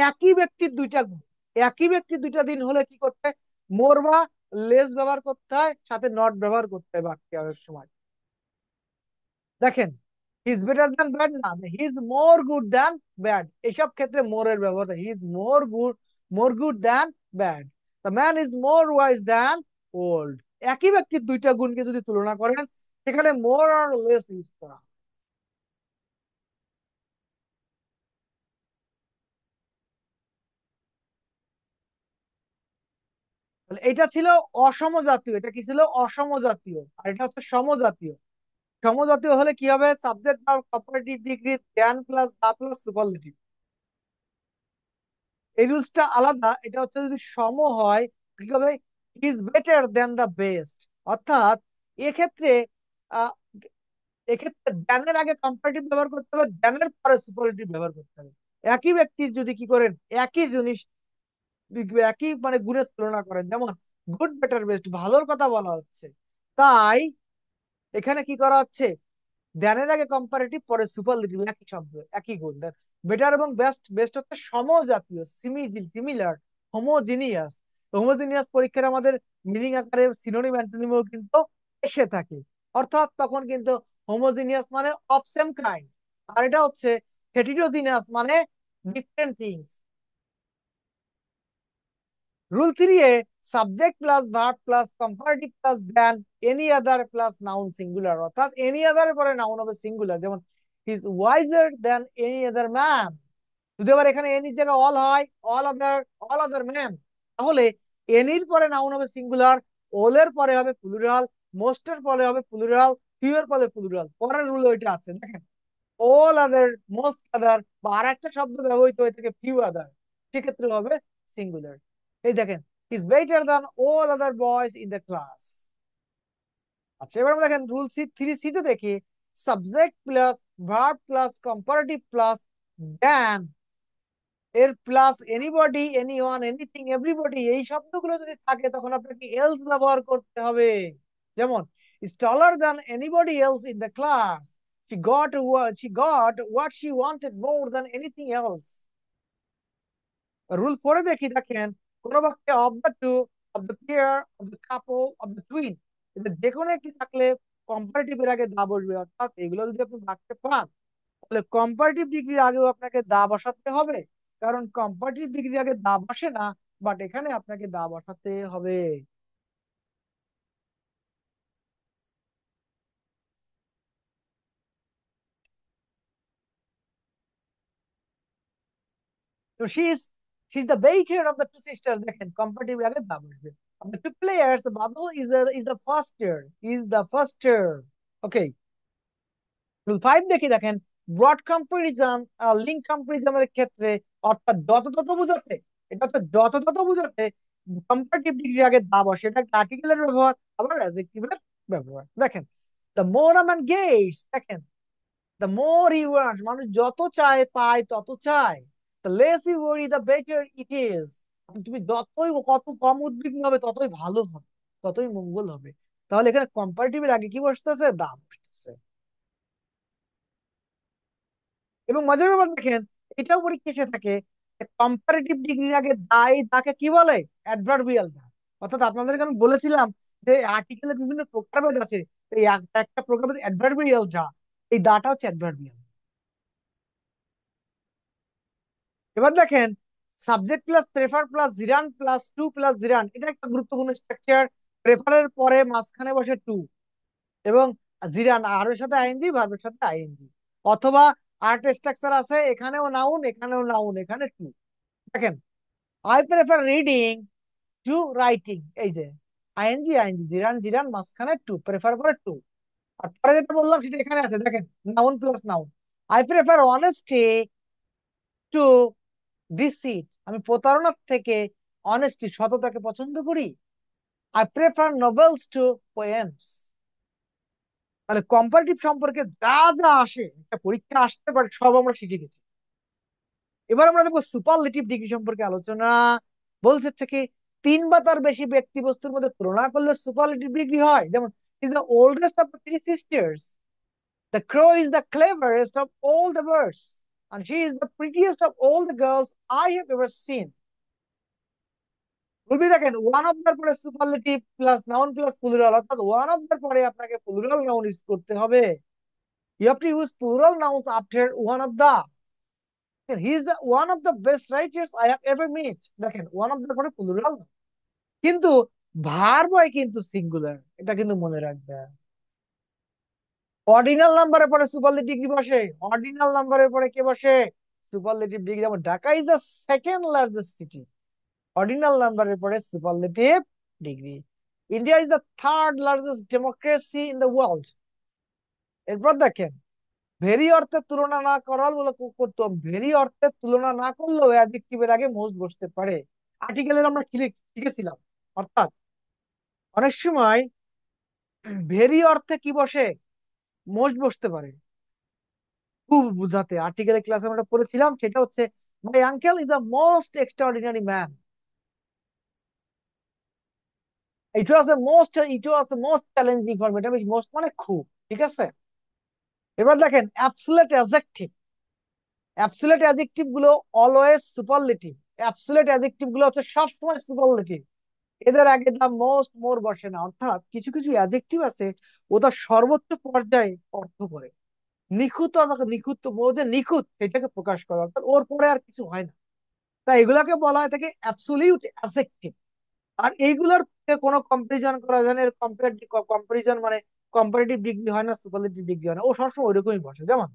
একই ব্যক্তির দুইটা গুণ, একই ব্যক্তির দুইটা দিন হলে কি করতে হয়, মোর বা লেস ব্যবহার করতে হয়, সাথে নট ব্যবহার করতে হয় বাক্যের সময়। দেখেন he is better than bad না, he is more good than bad, এইসব ক্ষেত্রে মোর এর ব্যবহার, he is more good than bad. The man is more wise than old. একই ব্যক্তির দুইটা গুণকে যদি তুলনা করেন, সেখানে মোর আর লেস ইউজ করা। তাহলে এটা ছিল অসমজাতীয়, এটা কি ছিল, অসমজাতীয়। আর এটা হচ্ছে সমজাতীয়। সমজাতীয় হলে কি হবে, subject verb comparative degree than plus the plus superlative. এই রুলসটা আলাদা, এটা হচ্ছে যদি সম হয় কি হবে, is better then the best. অর্থাৎ এক্ষেত্রে আহ, এক্ষেত্রে দ্যানের আগে কম্পারেটিভ ব্যবহার করতে হবে, দ্যানের পরে সুপারলেটিভ ব্যবহার করতে হবে। একই ব্যক্তির যদি কি করেন, একই জিনিস একই মানে গুণের তুলনা করেন, যেমন গুড বেটার বেস্ট, ভালোর কথা বলা হচ্ছে, তাই এখানে কি করা হচ্ছে, ধ্যানের আগে কম্পারেটিভ পরে সুপারলেটিভ, একই শব্দ একই গুণ। বেটার এবং বেস্ট, বেস্ট হচ্ছে সমজাতীয়, সিমিলার, হোমোজিনিয়াস। হোমোজিনিয়াস পরীক্ষার আমাদের মিনিং আকারে সিনোনিম অ্যান্টোনিমও কিন্তু এসে থাকে। অর্থাৎ তখন কিন্তু হোমোজিনিয়াস মানে অফ সেম কাইন্ড, আর এটা হচ্ছে হেটিরোজিনিয়াস মানে different things. Rule 3A, subject plus verb plus comparative plus than any other plus noun singular. অর্থাৎ এনি আদার পরে নাউন হবে সিঙ্গুলার, যেমন he is wiser than any other man. যদি আবার এখানে এনির জায়গায় অল হয়, অল আদার ম্যান, তাহলে এনির পরে নাউন হবে সিঙ্গুলার, অল এর পরে হবে প্লুরাল, মোস্ট এর পরে হবে প্লুরাল, ফিউ এর পরে প্লুরাল। পরের রুল ওইটা আছে দেখেন, অল আদার, মোস্ট আদার, বা আর একটা শব্দ ব্যবহৃত হয়ে থাকে ফিউ আদার, সেক্ষেত্রে হবে সিঙ্গুলার। এই দেখেন, is better than all other boys in the class. আচ্ছা এবার আমরা দেখেন রুল 3C তে দেখি, subject plus verb plus comparative plus than এর plus anybody, anyone, anything, everybody, এই শব্দগুলো যদি থাকে তখন আপনাকে এলস ব্যবহার করতে হবে। যেমন is taller than anybody else in the class, she got what she wanted more than anything else। Rule পরে দেখি, দেখেন কোন বাক্যে of the two, of the pair, of the couple, of the twin, এদের যে কোনো একটি থাকলে কম্পারেটিভ এর আগে দা বসবে। অর্থাৎ এগুলো যদি আপনি বাক্যে পান, তাহলে কম্পারেটিভ ডিগ্রির আগেও আপনাকে দা বসাতে হবে, কারণ কম্পারেটিভ ডিগ্রির আগে দা বসে না, বাট এখানে আপনাকে দা বসাতে হবে। তো she is the better of the two sisters, দেখেন কম্পারেটিভ এর আগে দা বসবে। Of the two players Badal is the faster, is the faster. Okay, rule 5 দেখি, দেখেন ব্রড কম্পারিজন লিঙ্ক কম্পারিজনের ক্ষেত্রে, অর্থাৎ যত তত বুঝাতে, এটা হচ্ছে যত তত বুঝাতে কম্পারেটিভ ডিগ্রির আগে দা বসে, এটা আর্টিকেলের ব্যবহার, আবার অ্যাডজেক্টিভের ব্যবহার। দেখেন the more a man gets, দেখেন দ্য মোর হি ওয়ান্টস, মানুষ যত চায় পায় তত চায়, the less you worry the better it is. তুমি যতই কত কম উদ্বিগ্ন হবে ততই ভালো হবে, ততই মঙ্গল হবে। তাহলে এখানে কম্পারেটিভের আগে কি বসতেছে, দা বসতেছে। এবং মজার ব্যাপার দেখেন, এটাও পরীক্ষা এসে থাকে, কম্পারেটিভ ডিগ্রির আগে দায়, তাকে কি বলে, অ্যাডভার্বিয়াল দা। অর্থাৎ আপনাদেরকে আমি বলেছিলাম যে আর্টিকেলের বিভিন্ন প্রকারভেদ আছে, এই একটা প্রকারভেদ অ্যাডভার্বিয়াল দা, এই দাটা হচ্ছে অ্যাডভার্বিয়াল। এবার দেখেন subject plus prefer plus gerund plus to plus gerund, এটা একটা গুরুত্বপূর্ণ স্ট্রাকচার। প্রেফারের পরে মাঝখানে বসে টু, এবং জিরান আর এর সাথে আইএনজি, ভার্বের সাথে আইএনজি। অথবা আরেকটা স্ট্রাকচার আছে, এখানেও নাউন এখানেও নাউন, এখানে টু। দেখেন, I prefer reading to writing, এই যে আইএনজি আইএনজি, জিরান জিরান, মাঝখানে টু, প্রেফার করে টু। আর পরে যেটা বললাম সেটা এখানে আছে, দেখেন, noun plus noun. I prefer honesty to deceit, আমি প্রতারণার থেকে অনেস্টি সততাকে পছন্দ করি। I prefer novels to poems. তাহলে কম্পারেটিভ সম্পর্কে যা যা আসে, একটা পরীক্ষা আসতে পারে, সব আমরা শিখে গেছি। এবার আমরা দেখবো সুপারলেটিভ ডিগ্রি সম্পর্কে আলোচনা। বলছে হচ্ছে কি, তিন বা তার বেশি ব্যক্তি বস্তুর মধ্যে তুলনা করলে সুপারলেটিভ ডিগ্রি হয়। যেমন, is the oldest of the three sisters, the crow is the cleverest of all the birds, and she is the prettiest of all the girls I have ever seen. বলবি, দেখেন, one of দার পরে superlative plus noun plus plural, অর্থাৎ one of দার পরে আপনাকে plural noun use করতে হবে। You have to use plural nouns after one of the. He is one of the best writers I have ever meet. দেখেন, one of দার পরে plural, কিন্তু ভার্ব হয় কিন্তু সিঙ্গুলার, এটা কিন্তু মনে রাখবে। অর্ডিনাল নাম্বারের পরে সুপারলেটিভ ডিগ্রি বসে। অর্ডিনাল নাম্বারের পরে কে বসে? Superlative degree. যেমন Dhaka is the second largest city, ordinal নাম্বারের পরে superlative degree. India is the third largest democracy in the world. এরপর দেখেন, ভেরি অর্থের তুলনা না করাল বলে করতো, ভেরি অর্থের তুলনা না করলেও অ্যাডজেক্টিভের আগে মোস্ট বসতে পারে। আর্টিকেলের আমরা শিখেছিলাম। অর্থাৎ অনেক সময় ভেরি অর্থে কি বসে? মোস্ট বসতে পারে। খুব বুঝাতে আর্টিকেলের ক্লাসে আমরা পড়েছিলাম, সেটা হচ্ছে, my uncle is a most extraordinary man. It was the most challenging for me, এটা মোস্ট মানে খুব, ঠিক আছে। এবার দেখেন, অ্যাবসোলিউট অ্যাডজেক্টিভ। অ্যাবসোলিউট অ্যাডজেক্টিভ গুলো অলওয়েজ সুপারলেটিভ। অ্যাবসোলিউট অ্যাডজেক্টিভ গুলো হচ্ছে সবসময় সুপারলেটিভ। এদের আগে দা মোস্ট মোর বসে না। অর্থাৎ কিছু কিছু অ্যাডজেক্টিভ আছে, ওটা সর্বোচ্চ পর্যায়ে অর্থ করে। নিখুঁত, নিখুঁত ও যে নিখুঁত সেটাকে প্রকাশ করে, অর্থাৎ ওর পরে আর কিছু হয় না। তাই এগুলাকে বলা হয় থাকে অ্যাবসোলিউট অ্যাডজেক্টিভ। আর এইগুলোর কোনো কম্পারিজন করা যায় না। এর কম্পারিজন মানে কম্পারেটিভ ডিগ্রি হয় না, সুপারলেটিভ ডিগ্রি হয় না, ও সবসময় ওইরকমই বসে। যেমন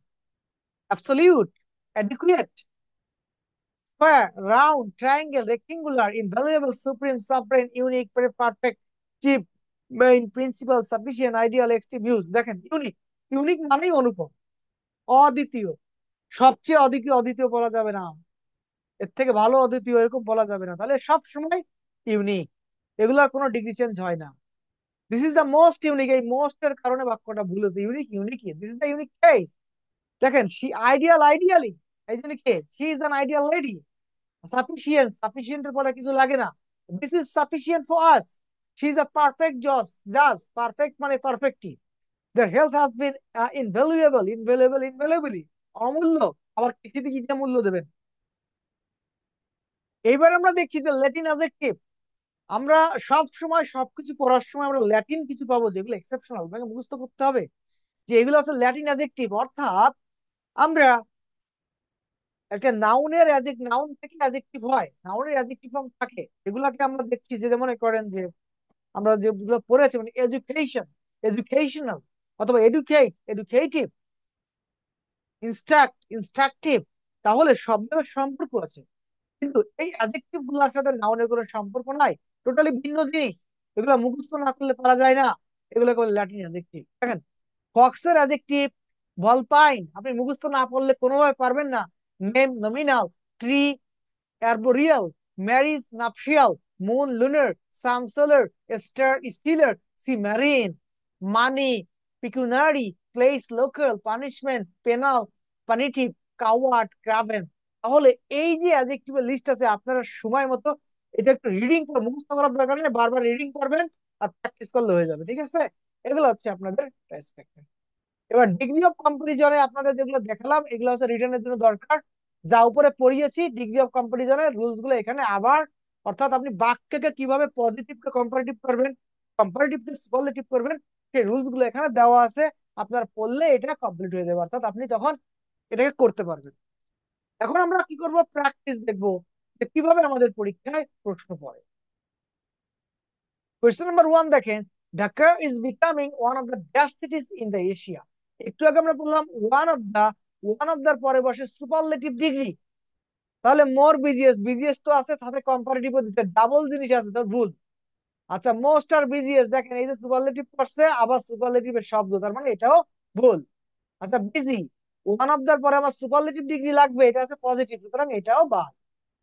absolute, adequate, square, round, triangle, rectangular, invaluable, supreme, sovereign, unique, perfect, cheap, main, principal, sufficient, ideal, extreme, use। দেখেন, ইউনিক, ইউনিক মানেই অনুপম, অদ্বিতীয়। সবচেয়ে অদ্বিতীয় অদ্বিতীয় বলা যাবে না, এর থেকে ভালো অদ্বিতীয় এরকম বলা যাবে না, তাহলে সব সময় ইউনিক। এগুলার কোনো ডিগ্রি চেঞ্জ হয় না। This is the most unique, এই মোস্ট এর কারণে বাক্যটা ভুল হচ্ছে। Unique, unique, this is the unique case. দেখেন, শি আইডিয়াল, আইডিয়ালি, এই জন্য কে, she is an ideal lady. Sufficient, সাফিসিয়েন্টের পরে কিছু লাগে না। This is sufficient for us. She is a perfect জজ, জাজ, পারফেক্ট মানে perfectly. There health has been invaluable, invaluable, ইনভ্যালুয়েবলি, অমূল্য। আবার কিছুতে কি দিয়ে মূল্য দেবেন? এইবার আমরা দেখছি যে ল্যাটিন অ্যাডজেক্টিভ। আমরা সব সময় সবকিছু পড়ার সময় আমরা ল্যাটিন কিছু পাবো যেগুলো এক্সেপশনাল, মানে মুখস্থ করতে হবে যে এগুলো আছে ল্যাটিন অ্যাডজেক্টিভ। অর্থাৎ আমরা একটা নাউনের নাউন থেকে অ্যাডজেক্টিভ হয়, নাউনের অ্যাডজেক্টিভ ফর্ম থাকে, এগুলাকে আমরা দেখছি যে, যেমন করেন যে আমরা যেগুলো পড়েছি, মানে এডুকেশন, এডুকেশনাল, অথবা এডুকেট, এডুকেটিভ, ইনস্ট্রাক্ট, ইনস্ট্রাকটিভ। তাহলে শব্দের সম্পর্ক আছে, কিন্তু এই অ্যাডজেক্টিভ গুলোর সাথে নাউনের কোনো সম্পর্ক নাই, টোটালি ভিন্ন জিনিস। এগুলো মুখস্থ না করলে পারা যায় না, এগুলো কেবল ল্যাটিন অ্যাডজেক্টিভ। দেখেন, ফক্সের অ্যাডজেক্টিভ ভলপাইন, আপনি মুখস্থ না পড়লে কোনোভাবে পারবেন না। Name nominal, tree arboreal, marriage nuptial, moon lunar, sun solar, star stellar, sea marine, money, pecuniary, place local, punishment, penal, punitive, coward, craven। তাহলে এই যে অ্যাডজেক্টিভের লিস্ট আছে, আপনারা সময় মতো এটা একটু রিডিং করে, মুখস্থ করার দরকার নেই, বারবার রিডিং করবেন আর প্র্যাকটিস করলে হয়ে যাবে, ঠিক আছে। এগুলো হচ্ছে আপনাদের টেস্ট। এবার ডিগ্রি অফ কম্পারিজনে আপনাদের যেগুলো দেখালাম, এগুলো হচ্ছে রিটার্নের জন্য দরকার। যা উপরে পড়িয়েছি ডিগ্রি অফ কম্পারিজনের রুলস গুলো এখানে আবার। অর্থাৎ আপনি বাক্যকে কিভাবে পজিটিভকে কম্পারেটিভ করবেন, কম্পারেটিভকে সুপারলেটিভ করবেন, সেই রুলস গুলো এখানে দেওয়া আছে। আপনার পড়লে এটা কমপ্লিট হয়ে যাবে, অর্থাৎ আপনি তখন এটাকে করতে পারবেন। এখন আমরা কি করব, প্র্যাকটিস দেখবো। যে কিভাবে আমাদের পরীক্ষায় প্রশ্ন পড়ে। কোয়েশ্চেন নাম্বার 1 দেখেন, Dhaka is becoming one of the dash cities in the Asia. একটু আগে আমরা বললাম ওয়ান অফ দ্য পরে বসে সুপারলেটিভ ডিগ্রি, তাহলে মোর বিজিএস, বিজিএস তো আছে সাথে কম্পারেটিভ দিচ্ছে, ডাবল জিনিস আছে তো ভুল। আচ্ছা, মোস্ট আর বিজিএস দেখেন এই যে সুপারলেটিভ করছে আবার সুপারলেটিভের শব্দ, তার মানে এটাও ভুল। আচ্ছা, বিজি, ওয়ান অফ দ্য পরে আমার সুপারলেটিভ ডিগ্রি লাগবে, এটা আছে পজিটিভ, সুতরাং এটাও বাদ।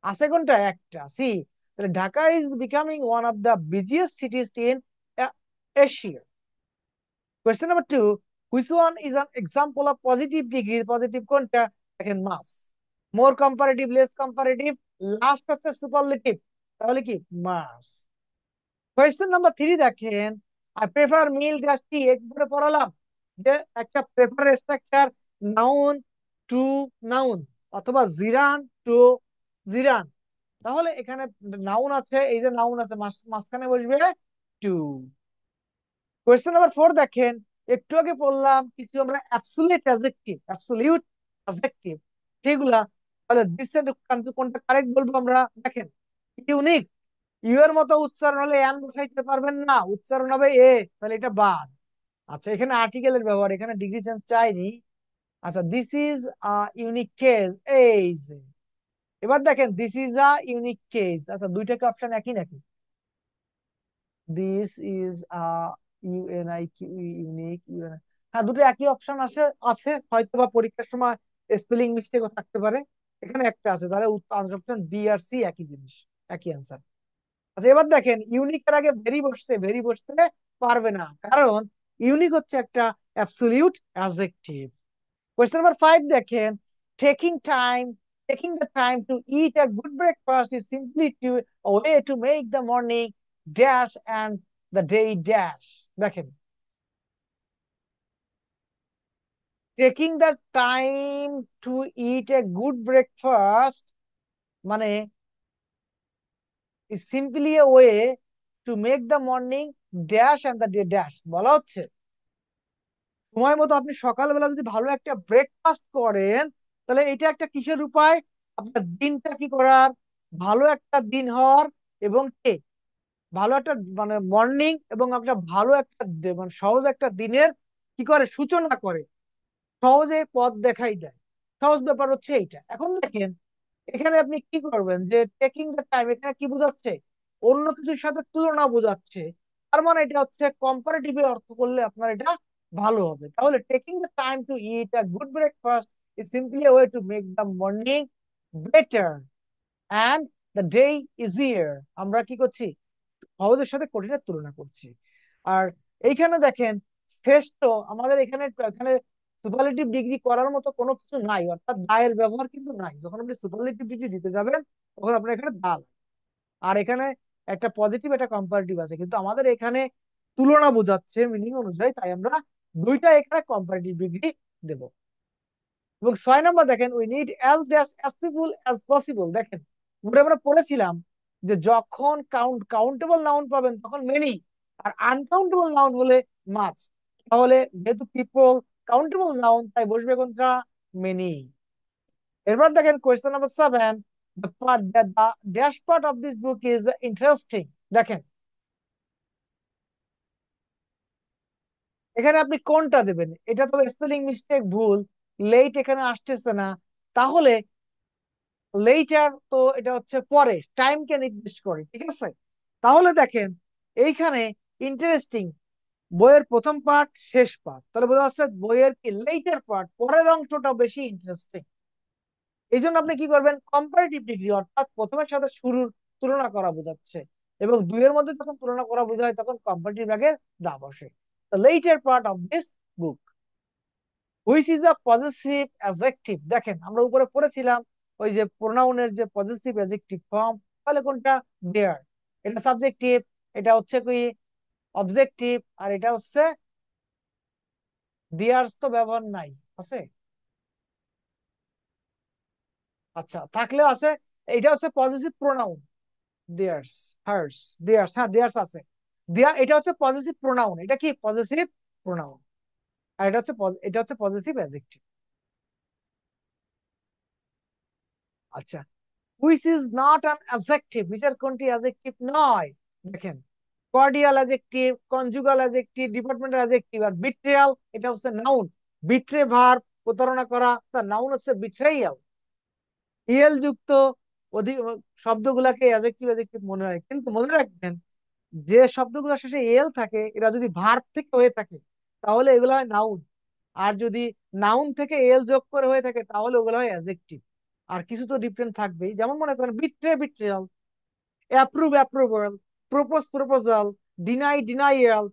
আছে কোনটা? একটা, সি। তাহলে Dhaka is becoming one of the busiest cities in Asia. Question number 2, which one is an example of positive degree? Positive কোনটা? দেখেন মাস, মোর কম্পারেটিভ, লেস কম্পারেটিভ, লাস্ট হচ্ছে সুপারলেটিভ, তাহলে কি মাস। কোয়েশ্চেন নাম্বার 3 দেখেন, আই প্রেফার মিল গ্যাস টি, একবারে পড়ালাম যে একটা prefer structure noun to noun অথবা জিরান টু জিরান, তাহলে এখানে নাউন আছে, এই যে নাউন আছে মাঝখানে বসবে টু। কোয়েশ্চেন নাম্বার 4 দেখেন, একটু আগে বললাম কিছু আমরা অ্যাবসলিউট অ্যাডজেক্টিভ সেগুলা, তাহলে দিস এর কোনটা কারেক্ট বলবো আমরা? দেখেন, ইউনিক, ইউ এর মতো উচ্চারণ হলে এন বসাইতে পারবেন না, উচ্চারণ হবে এ, তাহলে এটা বাদ। আচ্ছা, এখানে আর্টিকেলের ব্যবহার, এখানে ডিগ্রি চেঞ্জ চাইনি। আচ্ছা, this is a unique case, এই যে এবার দেখেন this is a unique case. আচ্ছা, দুইটাকে অপশন একই নাকি? This is a U N I Q U E, unique, U N, হ্যাঁ দুটো একই অপশন আছে, আছে হয়তো বা পরীক্ষার সময় স্পেলিং মিস্টেকও থাকতে পারে। এখানে একটা আছে, তাহলে আনসার অপশন বি আর সি একই জিনিস, একই অ্যান্সার। আচ্ছা, এবার দেখেন ইউনিকের আগে ভেরি বসছে, ভেরি বসতে পারবে না, কারণ ইউনিক হচ্ছে একটা অ্যাবসলিউট অ্যাডজেক্টিভ। কোয়েশ্চেন নাম্বার 5 দেখেন, taking time taking the time to eat a good breakfast is simply to a way to make the morning dash and the day dash। দেখেন, taking the time to it a good breakfast মানে is simply a way to make the morning dash and the day dash। বলা হচ্ছে সময় মতো আপনি সকালবেলা যদি ভালো একটা ব্রেকফাস্ট করেন, তাহলে এটা একটা কিসের উপায়? আপনার দিনটা কি করার, ভালো একটা দিন হওয়ার, এবং কে ভালো একটা মানে মর্নিং, এবং একটা ভালো একটা মানে সহজ একটা দিনের কি করে সূচনা করে, সহজে পথ দেখাই দেয়। সহজ ব্যাপার হচ্ছে এইটা। এখন দেখেন এখানে আপনি কি করবেন, যে টেকিং দ্য টাইম এখানে কি বোঝাচ্ছে? অন্য কিছুর সাথে তুলনা বোঝাচ্ছে, তার মানে এটা হচ্ছে কম্পারেটিভ অর্থ করলে আপনার এটা ভালো হবে। তাহলে taking the time to eat a good breakfast is simply a way to make the morning better and the day easier. আমরা কি করছি? সহজের সাথে কঠিনের তুলনা করছি। আর এইখানে দেখেন শ্রেষ্ঠ, আমাদের এখানে এখানে সুপারলেটিভ ডিগ্রি করার মতো কোনো কিছু নাই, অর্থাৎ দায়ের ব্যবহার কিন্তু নাই। যখন আপনি সুপারলেটিভ ডিগ্রি দিতে যাবেন তখন আপনার এখানে দা লাগবে। আর এখানে একটা পজিটিভ একটা কম্পারেটিভ আছে, কিন্তু আমাদের এখানে তুলনা বোঝাচ্ছে মিনিং অনুযায়ী, তাই আমরা দুইটা এখানে কম্পারেটিভ ডিগ্রি দেব। এবং 6 নম্বর দেখেন, we need as dash as people as possible. দেখেন ওটা আমরা পড়েছিলাম যে যখন কাউন্টেবল নাউন পাবেন তখন মেনি, আর আনকাউন্টেবল নাউন হলে মাছ। তাহলে যেহেতু পিপল কাউন্টেবল নাউন, তাই বসবে কোনটা? মেনি। এরপর দেখেন question number 7, the dash part of this book is interesting। দেখেন এখানে আপনি কোনটা দেবেন? এটা তো স্পেলিং মিস্টেক, ভুল, লেট এখানে আসতেছে না, তাহলে লেটার তো এটা হচ্ছে পরে, টাইমকে নির্দেশ করে, ঠিক আছে? তাহলে দেখেন এইখানে ইন্টারেস্টিং, বইয়ের প্রথম পার্ট শেষ পার্ট, তাহলে বোঝা যাচ্ছে বইয়ের কি লেটার পার্ট, পরের অংশটা বেশি ইন্টারেস্টিং। এই জন্য আপনি কি করবেন? কম্পারেটিভ ডিগ্রি, অর্থাৎ প্রথমের সাথে শুরুর তুলনা করা বোঝাচ্ছে, এবং দুইয়ের মধ্যে যখন তুলনা করা বোঝায় তখন কম্পারেটিভ আগে দা বসে। The letter part of this book, which is a possessive adjective. দেখেন আমরা উপরে পড়েছিলাম ওই যে প্রোনাউনের যে পজেসিভ অ্যাডজেক্টিভ ফর্ম, তাহলে কোনটা? দেয়ার, এটা সাবজেক্টিভ, এটা হচ্ছে কি অবজেক্টিভ, আর এটা হচ্ছে দেয়ার্স তো ব্যবহার নাই, আছে? আচ্ছা, থাকলেও আছে। এটা হচ্ছে positive pronoun, theirs, hers, theirs, হ্যাঁ দেয়ার্স আছে। দেয়ার এটা হচ্ছে পজিটিভ প্রোনাউন, এটা কি পজিটিভ প্রোনাউন, আর এটা হচ্ছে এটা হচ্ছে পজিটিভ অ্যাডজেক্টিভ। আচ্ছা, which is not an adjective, নিচের কোনটি অ্যাডজেক্টিভ নয়? দেখেন, cordial adjective, conjugal adjective, departmental adjective. আর বিট্রিয়াল এটা হচ্ছে নাউন। বিট্রে ভার্ব, প্রতারণা করা, তার নাউন হচ্ছে বিট্রেয়াল। ইএল যুক্ত অধিক শব্দগুলাকে অ্যাডজেক্টিভ অ্যাডজেক্টিভ মনে হয়, কিন্তু মনে রাখবেন যে শব্দগুলোর শেষে এল থাকে এরা যদি ভার্ব থেকে হয়ে থাকে তাহলে এগুলো হয় নাউন। আর যদি নাউন থেকে এল যোগ করে হয়ে থাকে তাহলে ওগুলো হয় অ্যাডজেক্টিভ। আর কিছু তো ডিফারেন্ট থাকবেই, যেমন মনে করেন betray betrayal, approve approval, propose proposal, deny denial.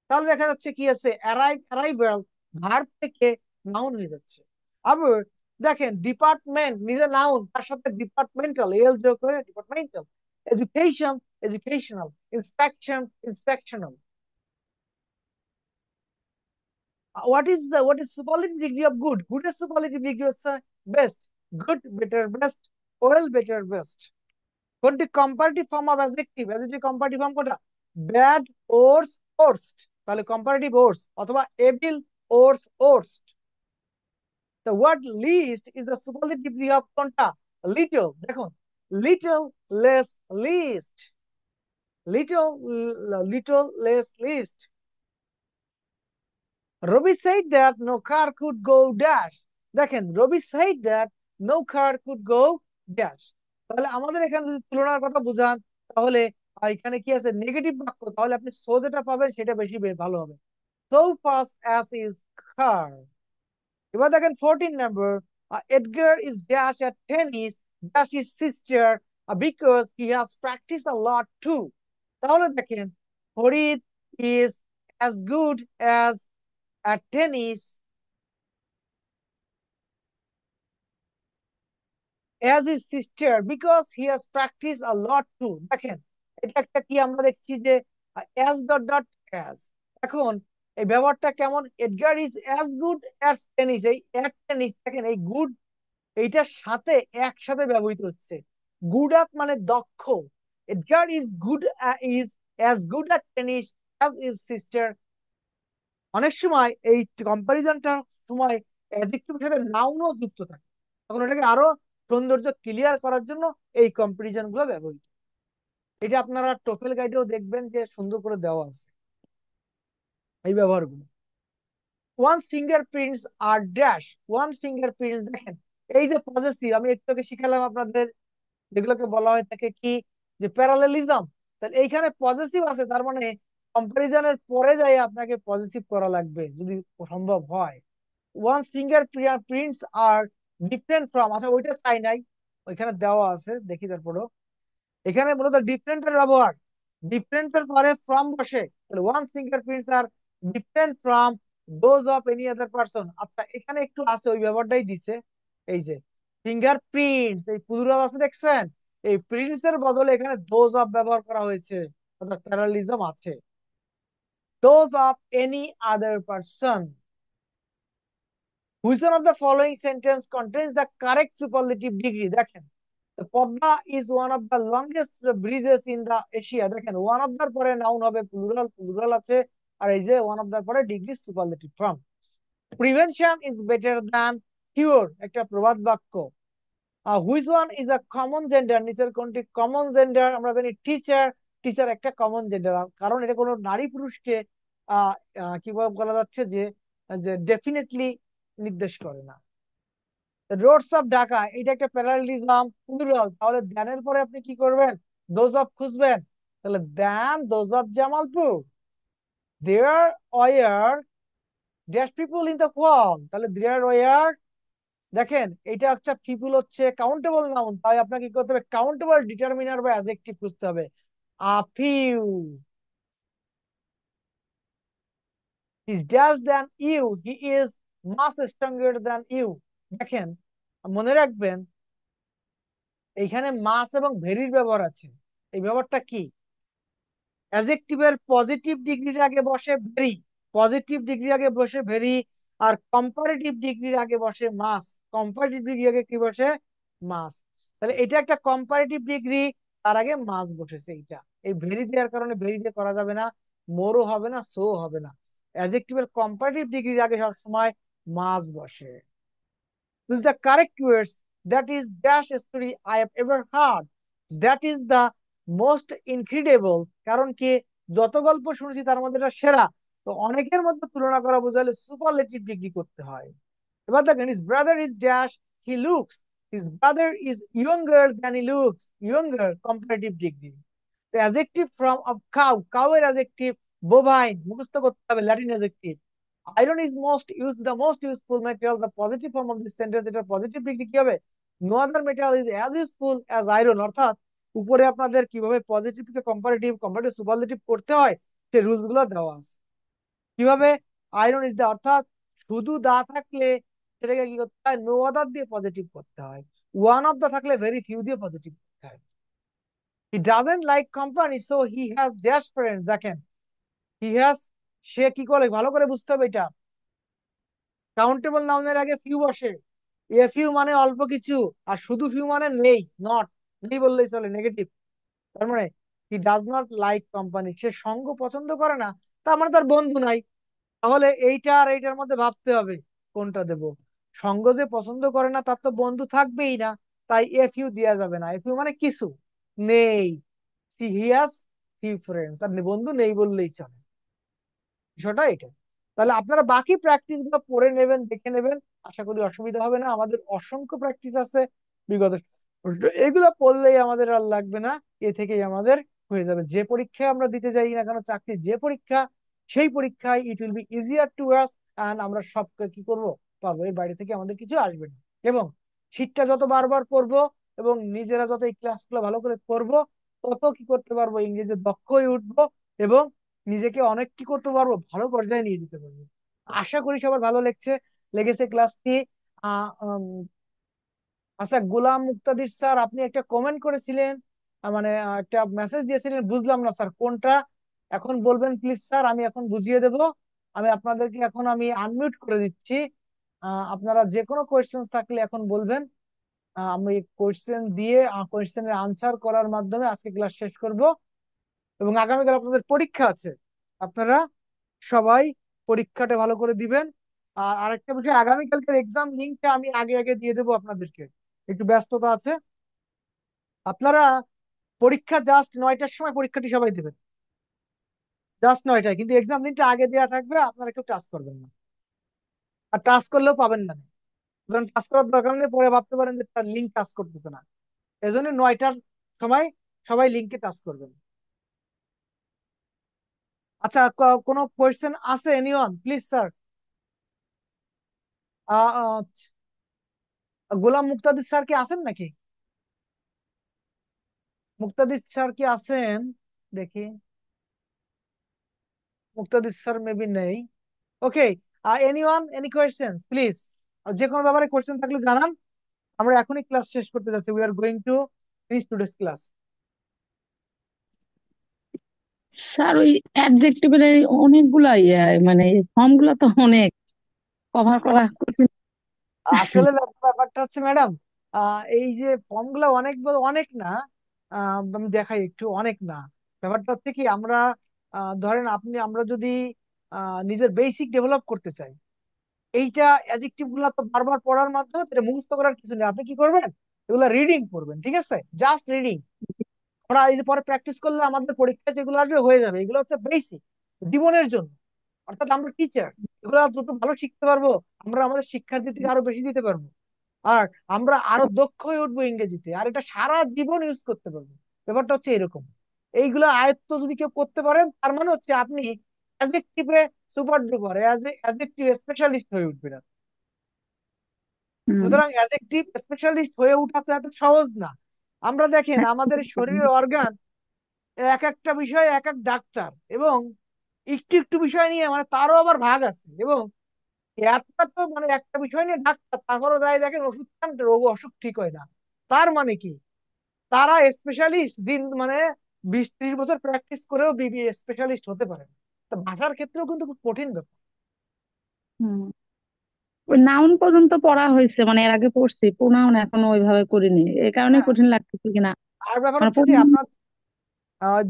তাহলে দেখা যাচ্ছে কি আছে, অ্যারাইভ অ্যারাইভাল, ভার্ব থেকে নাউন হয়ে যাচ্ছে। আবার দেখেন ডিপার্টমেন্ট নিজে নাউন, তার সাথে ডিপার্টমেন্টাল এল যোগ করে departmental. Education educational, inspection inspectional. what is superlative degree of good? Good is superlative degree হচ্ছে best, good better best, well better best। কোনটি comparative form of adjective? Adjective comparative form কোনটা? Bad, worse, worst. তাহলে comparative worse অথবা evil, worse, worst. The word least is the superlative degree of কোনটা? Little. দেখুন, little less least, little little less least. Rabi said that no car could go dash। দেখেন, রবি said that no car could go dash। তাহলে আমাদের এখানে যদি তুলনার কথা বুঝান তাহলে এখানে কি আছে? নেগেটিভ বাক্য, তাহলে আপনি সো যেটা পাবেন সেটা বেশি ভালো হবে। So fast as is car। এবার দেখেন 14 number, Edgar is dash at tennis, dash his sister because he has practiced a lot too। তাহলে দেখেন, Farid is as good as at tennis as his sister because he has practiced a lot too। দেখেন, এটা একটা কি আমরা দেখছি যে as dot dot as। এখন এই ব্যবহারটা কেমন? Edgar is as good at tennis, এই অ্যাট টেনিস দেখেন এই গুড এইটার সাথে একসাথে ব্যবহৃত হচ্ছে। গুড অ্যাট মানে দক্ষ, Edgar is good is as good at tennis as is sister. অনেক সময় এই কম্পারিজনটার সময় অ্যাডজেক্টিভের সাথে নাউনও যুক্ত থাকে, তখন এটাকে আরো সৌন্দর্য ক্লিয়ার করার জন্য এই কম্পারিজন গুলো ব্যবহৃত। এটা আপনারা টোফেল গাইডেও দেখবেন যে সুন্দর করে দেওয়া আছে এই ব্যবহারগুলো। ওয়ান্স ফিঙ্গারপ্রিন্টস আর ড্যাশ, ওয়ান্স ফিঙ্গারপ্রিন্টস দেখেন এই যে পজেসিভ আমি একটু আগে শিখালাম আপনাদের, যেগুলোকে বলা হয় থাকে কি, যে প্যারালেলিজম। তাহলে এইখানে পজিটিভ আছে, তার মানে কম্পারিজনের পরে যাই আপনাকে পজিটিভ করা লাগবে যদি সম্ভব হয়। One's fingerprints are different from, আচ্ছা ওইটা চাই নাই, ওইখানে দেওয়া আছে দেখি তারপরও। এখানে মূলত ডিফারেন্টের ব্যবহার, ডিফারেন্টের পরে ফ্রম বসে, তাহলে one's fingerprints are different from those of any other person. আচ্ছা এখানে একটু আছে, ওই ব্যবহারটাই দিছে। এই যে ফিঙ্গার প্রিন্টস, এই প্লুরাল আছে দেখছেন, এই প্রিন্টস এর বদলে এখানে দোজ অফ ব্যবহার করা হয়েছে, অর্থাৎ প্যারালিজম আছে। Those of any other person. Which one of the following sentence contains the correct superlative degree? দেখেন, the Padma is one of the longest bridges in the Asia। দেখেন ওয়ান অফ দার পরে noun হবে plural, plural আছে, আর এই যে one of দার পরে degree superlative form. Prevention is better than cure, একটা প্রবাদ বাক্য। Which one is a common gender, নিচের কোনটি কমন জেন্ডার? আমরা জানি টিচার, টিচার একটা কমন জেন্ডার, কারণ এটা কোনো নারী পুরুষকে কি বলা যাচ্ছে যে ডেফিনেটলি নির্দেশ করে না। রোডস অফ ঢাকা এটা একটা প্যারালিজম প্লুরাল, তাহলে দ্যানের পরে আপনি কি করবেন? দোজ অফ খুঁজবেন, তাহলে than those of Jamalpur. There were dash people in the wall, তাহলে দেয়ার ওয়ার, দেখেন এটা হচ্ছে পিপল হচ্ছে কাউন্টেবল নাউন, তাই আপনাকে কি করতে হবে? কাউন্টেবল ডিটারমিনার বা অ্যাডজেক্টিভ খুঁজতে হবে। A few is dash than you, he is much stronger than you. দেখেন, মনে রাখবেন এইখানে মাস এবং ভেরির ব্যবহার আছে। এই ব্যবহারটা কি? অ্যাডজেক্টিভের পজিটিভ ডিগ্রির আগে বসে ভেরি, পজিটিভ ডিগ্রির আগে বসে ভেরি, আর কম্পারেটিভ ডিগ্রির আগে বসে মাস, কম্পারেটিভ ডিগ্রি আগে কি বসে? মাস। তাহলে এটা একটা কম্পারেটিভ ডিগ্রি, তার আগে মাস বসেছে। এইটা এই ভেরি দেওয়ার কারণে ভেরি দিয়ে করা যাবে না, মোরও হবে না, সো হবে না। অ্যাডজেক্টিভের কম্পারেটিভ ডিগ্রির আগে সবসময় মাস বসে। This the correct words that is dash story I have ever hard, that is the most incredible. কারণ কি, যত গল্প শুনেছি তার মধ্যে এটা সেরা। তো অনেকের মধ্যে তুলনা করা বোঝালে সুপারলেটিভ ডিগ্রি করতে হয়। এবার দেখেন, his brother is dash, he looks, his brother is younger than he looks, younger, comparative degree. The adjective from of cow, cow এর adjective bovine, মুখস্থ করতে হবে Latin adjective. Iron is most used, the most useful material, the positive form of this sentence, এটা positive degree কি হবে? No other material is as useful as iron। অর্থাৎ উপরে আপনাদের কিভাবে পজিটিভ কে কম্পারেটিভ, কম্পারেটিভ সুপারলেটিভ করতে হয় সেই রুলস গুলো দেওয়া আছে। কিভাবে? আয়রন ইজ দা, অর্থাৎ শুধু দা থাকলে সেটাকে কি করতে হয়? নো আদার দিয়ে পজিটিভ করতে হয়। ওয়ান অফ দা থাকলে ভেরি ফিউ দিয়ে পজিটিভ করতে হয়। He doesn't like company so he has dash friends. দেখেন, হি হ্যাজ, সে কি করে, ভালো করে বুঝতে হবে এটা। কাউন্টেবল নাউনের আগে ফিউ বসে। এ ফিউ মানে অল্প কিছু, আর শুধু ফিউ মানে নেই, নট, নেই বললেই চলে, নেগেটিভ। তার মানে he does not like company, সে সঙ্গ পছন্দ করে না, তার মানে তার বন্ধু নাই। তাহলে এইটা আর এইটার মধ্যে ভাবতে হবে কোনটা দেব। সঙ্গ যে পছন্দ করে না তার তো বন্ধু থাকবেই না, তাই এফ ইউ দেওয়া যাবে না। এফ ইউ মানে কিছু নেই, সি হিয়াস ফিউ ফ্রেন্ডস, আর বন্ধু নেই বললেই চলে। বিষয়টা এটা। তাহলে আপনারা বাকি প্র্যাকটিস গুলো পড়ে নেবেন, দেখে নেবেন, আশা করি অসুবিধা হবে না। আমাদের অসংখ্য প্র্যাকটিস আছে বিগত, এগুলো পড়লেই আমাদের আর লাগবে না, এ থেকেই আমাদের হয়ে যাবে। যে পরীক্ষা আমরা দিতে যাই না কেন, চাকরি যে পরীক্ষা, সেই পরীক্ষায় it will be easier to us, and আমরা সব কি করব, পারবো। এর বাইরে থেকে আমাদের কিছু আসবে না। এবং শীটটা যত বারবার পড়বো এবং নিজেরা যত এই ক্লাসগুলো ভালো করে করবো, তত কি করতে পারবো, ইংরেজি দক্ষ হয়ে উঠবো এবং নিজেকে অনেক কি করতে পারবো, ভালো পর্যায়ে নিয়ে যেতে পারবো। আশা করি সবার ভালো লেগেছে ক্লাসটি। আহ আচ্ছা, গোলাম মুক্তাদির স্যার, আপনি একটা কমেন্ট করেছিলেন, মানে একটা মেসেজ দিয়েছিলেন, বুঝলাম না স্যার কোনটা। এখন বলবেন প্লিজ স্যার, আমি এখন বুঝিয়ে দেব। আমি আপনাদেরকে এখন আমি আনমিউট করে দিচ্ছি। আপনারা যে কোনো কোয়েশ্চেন থাকলে এখন বলবেন। আমি কোয়েশ্চেন দিয়ে কোয়েশ্চেনের আনসার করার মাধ্যমে আজকে ক্লাস শেষ করব। এবং আগামীকাল আপনাদের পরীক্ষা আছে, আপনারা সবাই পরীক্ষাটা ভালো করে দিবেন। আর আরেকটা বিষয়, আগামীকালকের এক্সাম লিঙ্কটা আমি আগে আগে দিয়ে দেবো আপনাদেরকে, একটু ব্যস্ততা আছে। আপনারা পরীক্ষা জাস্ট 9টার সময় পরীক্ষাটি সবাই দেবেন, জাস্ট 9টায়, কিন্তু এক্সাম দিনটা আগে দেওয়া থাকবে, আপনারা একটু টাচ করবেন না, আর টাচ করলেও পাবেন না। সুতরাং টাচ করার দরকার নেই, পরে ভাবতে পারেন যে তার লিঙ্ক টাচ করতেছে না। এই জন্য 9টার সময় সবাই লিঙ্কে টাচ করবেন। আচ্ছা, কোনো কোয়েশ্চেন আছে anyone please sir? Golam Muktadir sir কি আছেন নাকি? মুক্তাদির স্যার কি আছেন? দেখি, মুক্তাদির স্যার মেবি নেই। ওকে, এনিওয়ান, এনি কোয়েশ্চেন্স প্লিজ? যে কোনো ব্যাপারে কোয়েশ্চেন থাকলে জানান। আমরা এখনই ক্লাস শেষ করতে যাচ্ছি, we are going to finish today's class. Sir ওই অ্যাডজেক্টিভের অনেকগুলা মানে ফর্ম গুলা তো অনেক কভার করা কঠিন। আসলে ব্যাপারটা হচ্ছে ম্যাডাম, এই যে ফর্ম গুলো অনেক অনেক না, আমি দেখাই একটু, অনেক না। ব্যাপারটা হচ্ছে কি, আমরা ধরেন আপনি, আমরা যদি নিজের বেসিক ডেভেলপ করতে চাই, এইটা অ্যাডজেক্টিভ গুলা তো বারবার পড়ার মাধ্যমে তো এটা মুখস্থ করার কিছু নেই। আপনি কি করবেন, এগুলা রিডিং করবেন, ঠিক আছে, জাস্ট রিডিং। আমরা এই যে পরে প্র্যাকটিস করলে আমাদের পরীক্ষায় যেগুলো আসবে হয়ে যাবে। এগুলো হচ্ছে বেসিক জীবনের জন্য। অর্থাৎ আমরা টিচার, এগুলো যত ভালো শিখতে পারবো, আমরা আমাদের শিক্ষার্থীদেরকে আরো বেশি দিতে পারবো। আর আমরা আরো দক্ষ হয়ে উঠবো ইংরেজিতে, আর এটা সারা জীবন ইউজ করতে পারবো। ব্যাপারটা হচ্ছে এরকম। এইগুলো আয়ত্ত যদি কেউ করতে পারেন, তার মানে হচ্ছে আপনি অ্যাজেক্টিভে সুপার ডুপার, অ্যাজেক্টিভ স্পেশালিস্ট হয়ে উঠবেন। হুম। সুতরাং অ্যাজেক্টিভ স্পেশালিস্ট হয়ে ওঠা তো এত সহজ না। আমরা দেখেন আমাদের শরীরের অর্গান, এক একটা বিষয়ে এক এক ডাক্তার, এবং একটু একটু বিষয় নিয়ে মানে তারও আবার ভাগ আছে। এবং একটা তো মানে একটা বিষয় নিয়ে ডাক্তার, তারপরে যাই দেখেন ওষুধ খান, রোগ অসুখ ঠিক হয় না। তার মানে কি, তারা স্পেশালিস্ট দিন মানে 20-30 বছর প্র্যাকটিস করেও বিবি স্পেশালিস্ট হতে পারে। তো ভাষার ক্ষেত্রেও কিন্তু খুব কঠিন ব্যাপার। হুম। ওই নাউন পর্যন্ত পড়া হয়েছে, মানে এর আগে পড়ছি, প্রোনাউন এখনো ওইভাবে করিনি, এই কারণে হ্যাঁ, কঠিন লাগতেছে কিনা। আর ব্যাপার মানে হচ্ছে যে আপনার,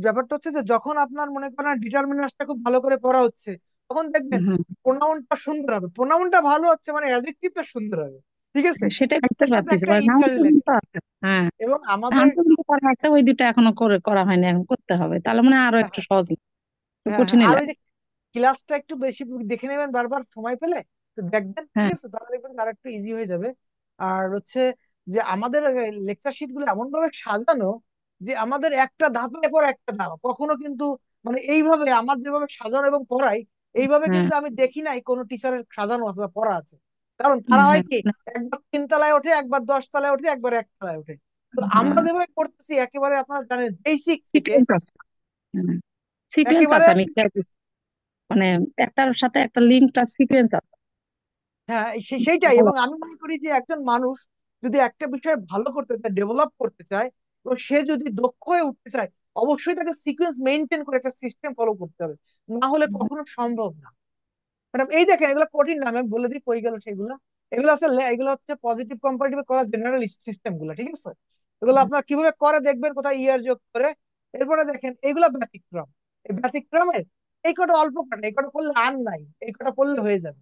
ব্যাপারটা হচ্ছে যে যখন আপনার মনে করেন ডিটারমিনাসটা খুব ভালো করে পড়া হচ্ছে, তখন দেখবেন হুম। প্রোনাউনটা সুন্দর হবে। প্রোনাউনটা ভালো হচ্ছে মানে অ্যাডজেক্টিভটা সুন্দর হবে। ঠিক আছে, সেটাই বুঝতে একটার সাথে পারতেছি, একটা নাম ইন্টার কিন্তু রিলেটেড। আছে। হ্যাঁ, এবং আমাদের, নামটা কিন্তু করা আছে, ওই দুটো এখনো করা হয়নি, এখন করতে হবে, তাহলে মানে আরো হ্যাঁ একটু হ্যাঁ সহজ, একটু হ্যাঁ হ্যাঁ, কঠিনই আর ওই লাগে। যে ক্লাসটা একটু বেশি দেখে নেবেন বারবার সময় পেলে, তো দেখবেন, ঠিক হ্যাঁ আছে, তাহলে দেখবেন আর একটু ইজি হয়ে যাবে। আর হচ্ছে যে আমাদের লেকচার শিট গুলো এমন ভাবে সাজানো যে আমাদের একটা ধাপের পর একটা ধাপ, কখনো কিন্তু মানে এইভাবে আমার যেভাবে সাজানো এবং পড়াই, এইভাবে হ্যাঁ কিন্তু আমি দেখি নাই কোনো টিচারের সাজানো আছে বা পড়া আছে। কারণ তারা হয় হ্যাঁ কি, একবার 3 তলায় ওঠে, একবার 10 তলায় ওঠে, একবার 1 তলায় ওঠে। তো আমরা হ্যাঁ, যেভাবে করতেছি একেবারে আপনারা জানেন বেসিক থেকে সিকোয়েন্স আছে। সিকোয়েন্স একেবারে, আছে, আমি খেয়াল করছি। মানে একটার সাথে একটা লিঙ্ক, সিকোয়েন্স আছে। হ্যাঁ সেইটাই। ভালো। এবং আমি মনে করি যে একজন মানুষ যদি একটা বিষয় ভালো করতে চায়, ডেভেলপ করতে চায়, এবং সে যদি দক্ষ হয়ে উঠতে চায়, অবশ্যই তাকে সিকোয়েন্স মেনটেন করে একটা সিস্টেম ফলো করতে হবে, না হলে কখনো সম্ভব না। ম্যাডাম এই দেখেন, এগুলো কঠিন না, আমি বলে দিই কই গেল সেগুলো। এগুলো আছে, এগুলো হচ্ছে পজিটিভ কম্পারেটিভ করা জেনারেল সিস্টেম গুলো, ঠিক আছে। এগুলো আপনার কিভাবে করে দেখবেন, কোথায় ইয়ার যোগ করে। এরপরে দেখেন এগুলো ব্যতিক্রম। এই ব্যতিক্রমের এই কটা অল্প কটা, এই কটা করলে আর নাই, এই কটা করলে হয়ে যাবে।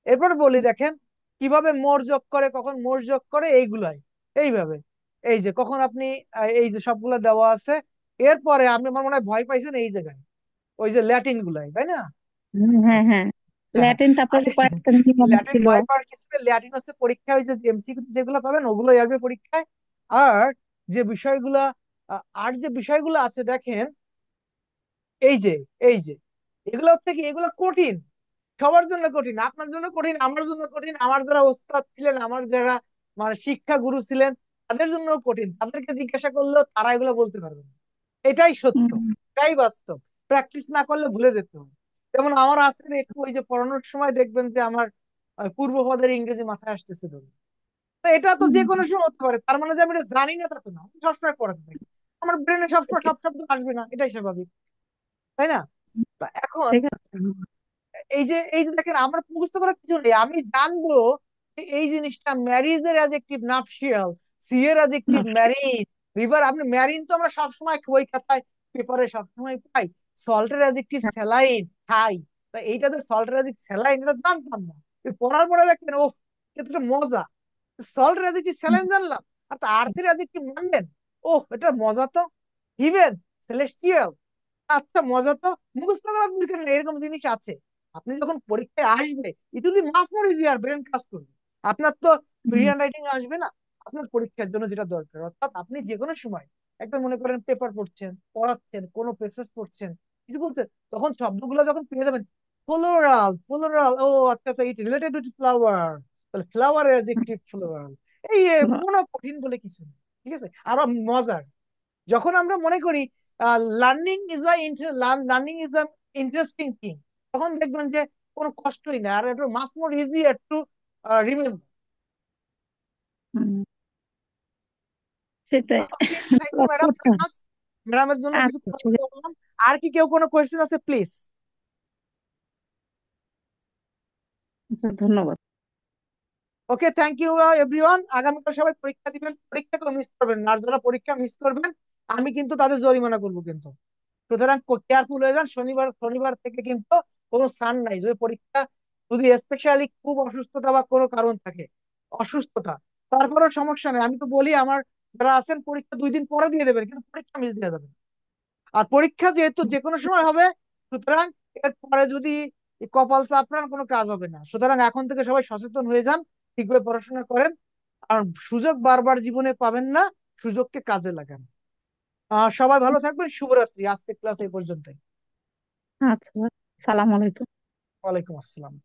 এরপর বলি দেখেন কিভাবে মোর যোগ করে, কখন মোর যোগ করে, এইগুলাই এইভাবে। এই যে কখন আপনি এই যে সবগুলো দেওয়া আছে। এরপরে আপনি আমার মনে হয় ভয় পাইছেন এই জায়গায়, ওই যে ল্যাটিন গুলাই, তাই না? হ্যাঁ আচ্ছা, হ্যাঁ, হ্যাঁ হ্যাঁ। ল্যাটিন, তারপরে আরে, কয়েকটা নিয়ম ল্যাটিন ছিল। ভয় পাওয়ার কিছু নেই। ল্যাটিন হচ্ছে পরীক্ষা, হয়েছে এমসিকিউ যেগুলো পাবেন ওগুলো আসবে পরীক্ষায়। আর যে বিষয়গুলা, আর যে বিষয়গুলো আছে দেখেন, এই যে, এই যে এগুলো হচ্ছে কি, এগুলো কঠিন, সবার জন্য কঠিন, আপনার জন্য কঠিন, আমার জন্য কঠিন, আমার যারা ওস্তাদ ছিলেন, আমার যারা মানে শিক্ষা গুরু ছিলেন, তাদের জন্য কঠিন, তাদেরকে জিজ্ঞাসা করলেও তারা এগুলো বলতে পারবে না। এটাই সত্য, হুম, এটাই বাস্তব। প্র্যাকটিস না করলে ভুলে যেতে হবে। যেমন আমার আজকে একটু ওই যে পড়ানোর সময় দেখবেন যে আমার পূর্বপদের ইংরেজি মাথায় আসতেছে ধরুন। তো এটা তো যে হুম, কোনো সময় হতে পারে, তার মানে যে আমি এটা জানি না তা তো না, আমি সবসময় পড়াতে থাকি, আমার ব্রেনে সবসময় ঠিক সব শব্দ আসবে না, এটাই স্বাভাবিক, তাই না? তা এখন ঠিক আছে। এই যে দেখেন, আমার মুখস্থ করার কিছু নেই, আমি জানবো যে এই জিনিসটা ম্যারিজের অ্যাডজেক্টিভ নাফশিয়াল, সি এর অ্যাডজেক্টিভ নকশি। ম্যারিন, রিভার, আপনি ম্যারিন তো আমরা সবসময় বই খাতায় পেপারে সবসময় পাই। সল্টের অ্যাডজেক্টিভ হ্যাঁ, স্যালাইন, খাই। তা এইটা যে সল্টের অ্যাডজেক্টিভ স্যালাইন, এটা জানতাম না। পড়ার পরে দেখবেন ও কতটা মজা, সল্টের অ্যাডজেক্টিভ হুম, স্যালাইন জানলাম। আর আর্থের অ্যাডজেক্টিভ মানলেন, ও এটা মজা তো। হিভেন, সেলেস্টিয়াল, আচ্ছা মজা তো। মুখস্থ করার দরকার নেই, এরকম জিনিস আছে। আপনি যখন পরীক্ষায় আসবে, ইট will be much more easier, brain কাজ করবে। আপনার তো ফ্রি হুম, হ্যান্ড রাইটিং আসবে না। আপনার পরীক্ষার জন্য যেটা দরকার, অর্থাৎ আপনি যে কোনো সময় একটা মনে করেন পেপার পড়ছেন, পড়াচ্ছেন, কোনো পেসেজ পড়ছেন, কিছু বলছেন, তখন শব্দগুলো যখন পেয়ে যাবেন, ফ্লোরাল ফ্লোরাল, ও আচ্ছা আচ্ছা, ইট রিলেটেড উইথ ফ্লাওয়ার, তাহলে ফ্লাওয়ার অ্যাডজেক্টিভ ফ্লোরাল। এই হুম, কোনো কঠিন বলে কিছু নেই, ঠিক আছে। আরো মজার, যখন আমরা মনে করি learning is learning is a interesting thing, তখন দেখবেন যে কোনো কষ্টই না, আর একটু মাস মোর ইজি একটু রিমেম্বার। হুম, সেটাই। ওকে, থ্যাংক ইউ ম্যাডাম সো করতে হবে। মাচ। ম্যাডামের জন্য কিছু আচ্ছা, কথা ঠিক আছে। বললাম। আর কি কেউ কোনো কোয়েশ্চেন আছে প্লিজ? আচ্ছা, ধন্যবাদ। ওকে, থ্যাংক ইউ এভরিওয়ান। আগামীকাল সবাই পরীক্ষা দিবেন, পরীক্ষা কেউ মিস করবেন না, আর যারা পরীক্ষা মিস করবেন আমি কিন্তু তাদের জরিমানা করবো কিন্তু। সুতরাং কেয়ারফুল হয়ে যান, শনিবার শনিবার থেকে কিন্তু কোনো সান নাই। যদি পরীক্ষা, যদি স্পেশালি খুব অসুস্থতা বা কোনো কারণ থাকে, অসুস্থতা, তারপরেও সমস্যা নেই, আমি তো বলি আমার যারা আছেন পরীক্ষা 2 দিন পরে দিয়ে দেবেন, কিন্তু পরীক্ষা মিস দেওয়া যাবে না। আর পরীক্ষা যেহেতু যে কোনো সময় হবে, সুতরাং এর পরে যদি কপাল চাপড়ান কোনো কাজ হবে না। সুতরাং এখন থেকে সবাই সচেতন হয়ে যান, ঠিকভাবে পড়াশোনা করেন। আর সুযোগ বারবার জীবনে পাবেন না, সুযোগকে কাজে লাগান। সবাই ভালো থাকবেন, শুভরাত্রি, আজকে ক্লাস এই পর্যন্তই। আচ্ছা, সালাম আলাইকুম। ওয়ালাইকুম আসসালাম।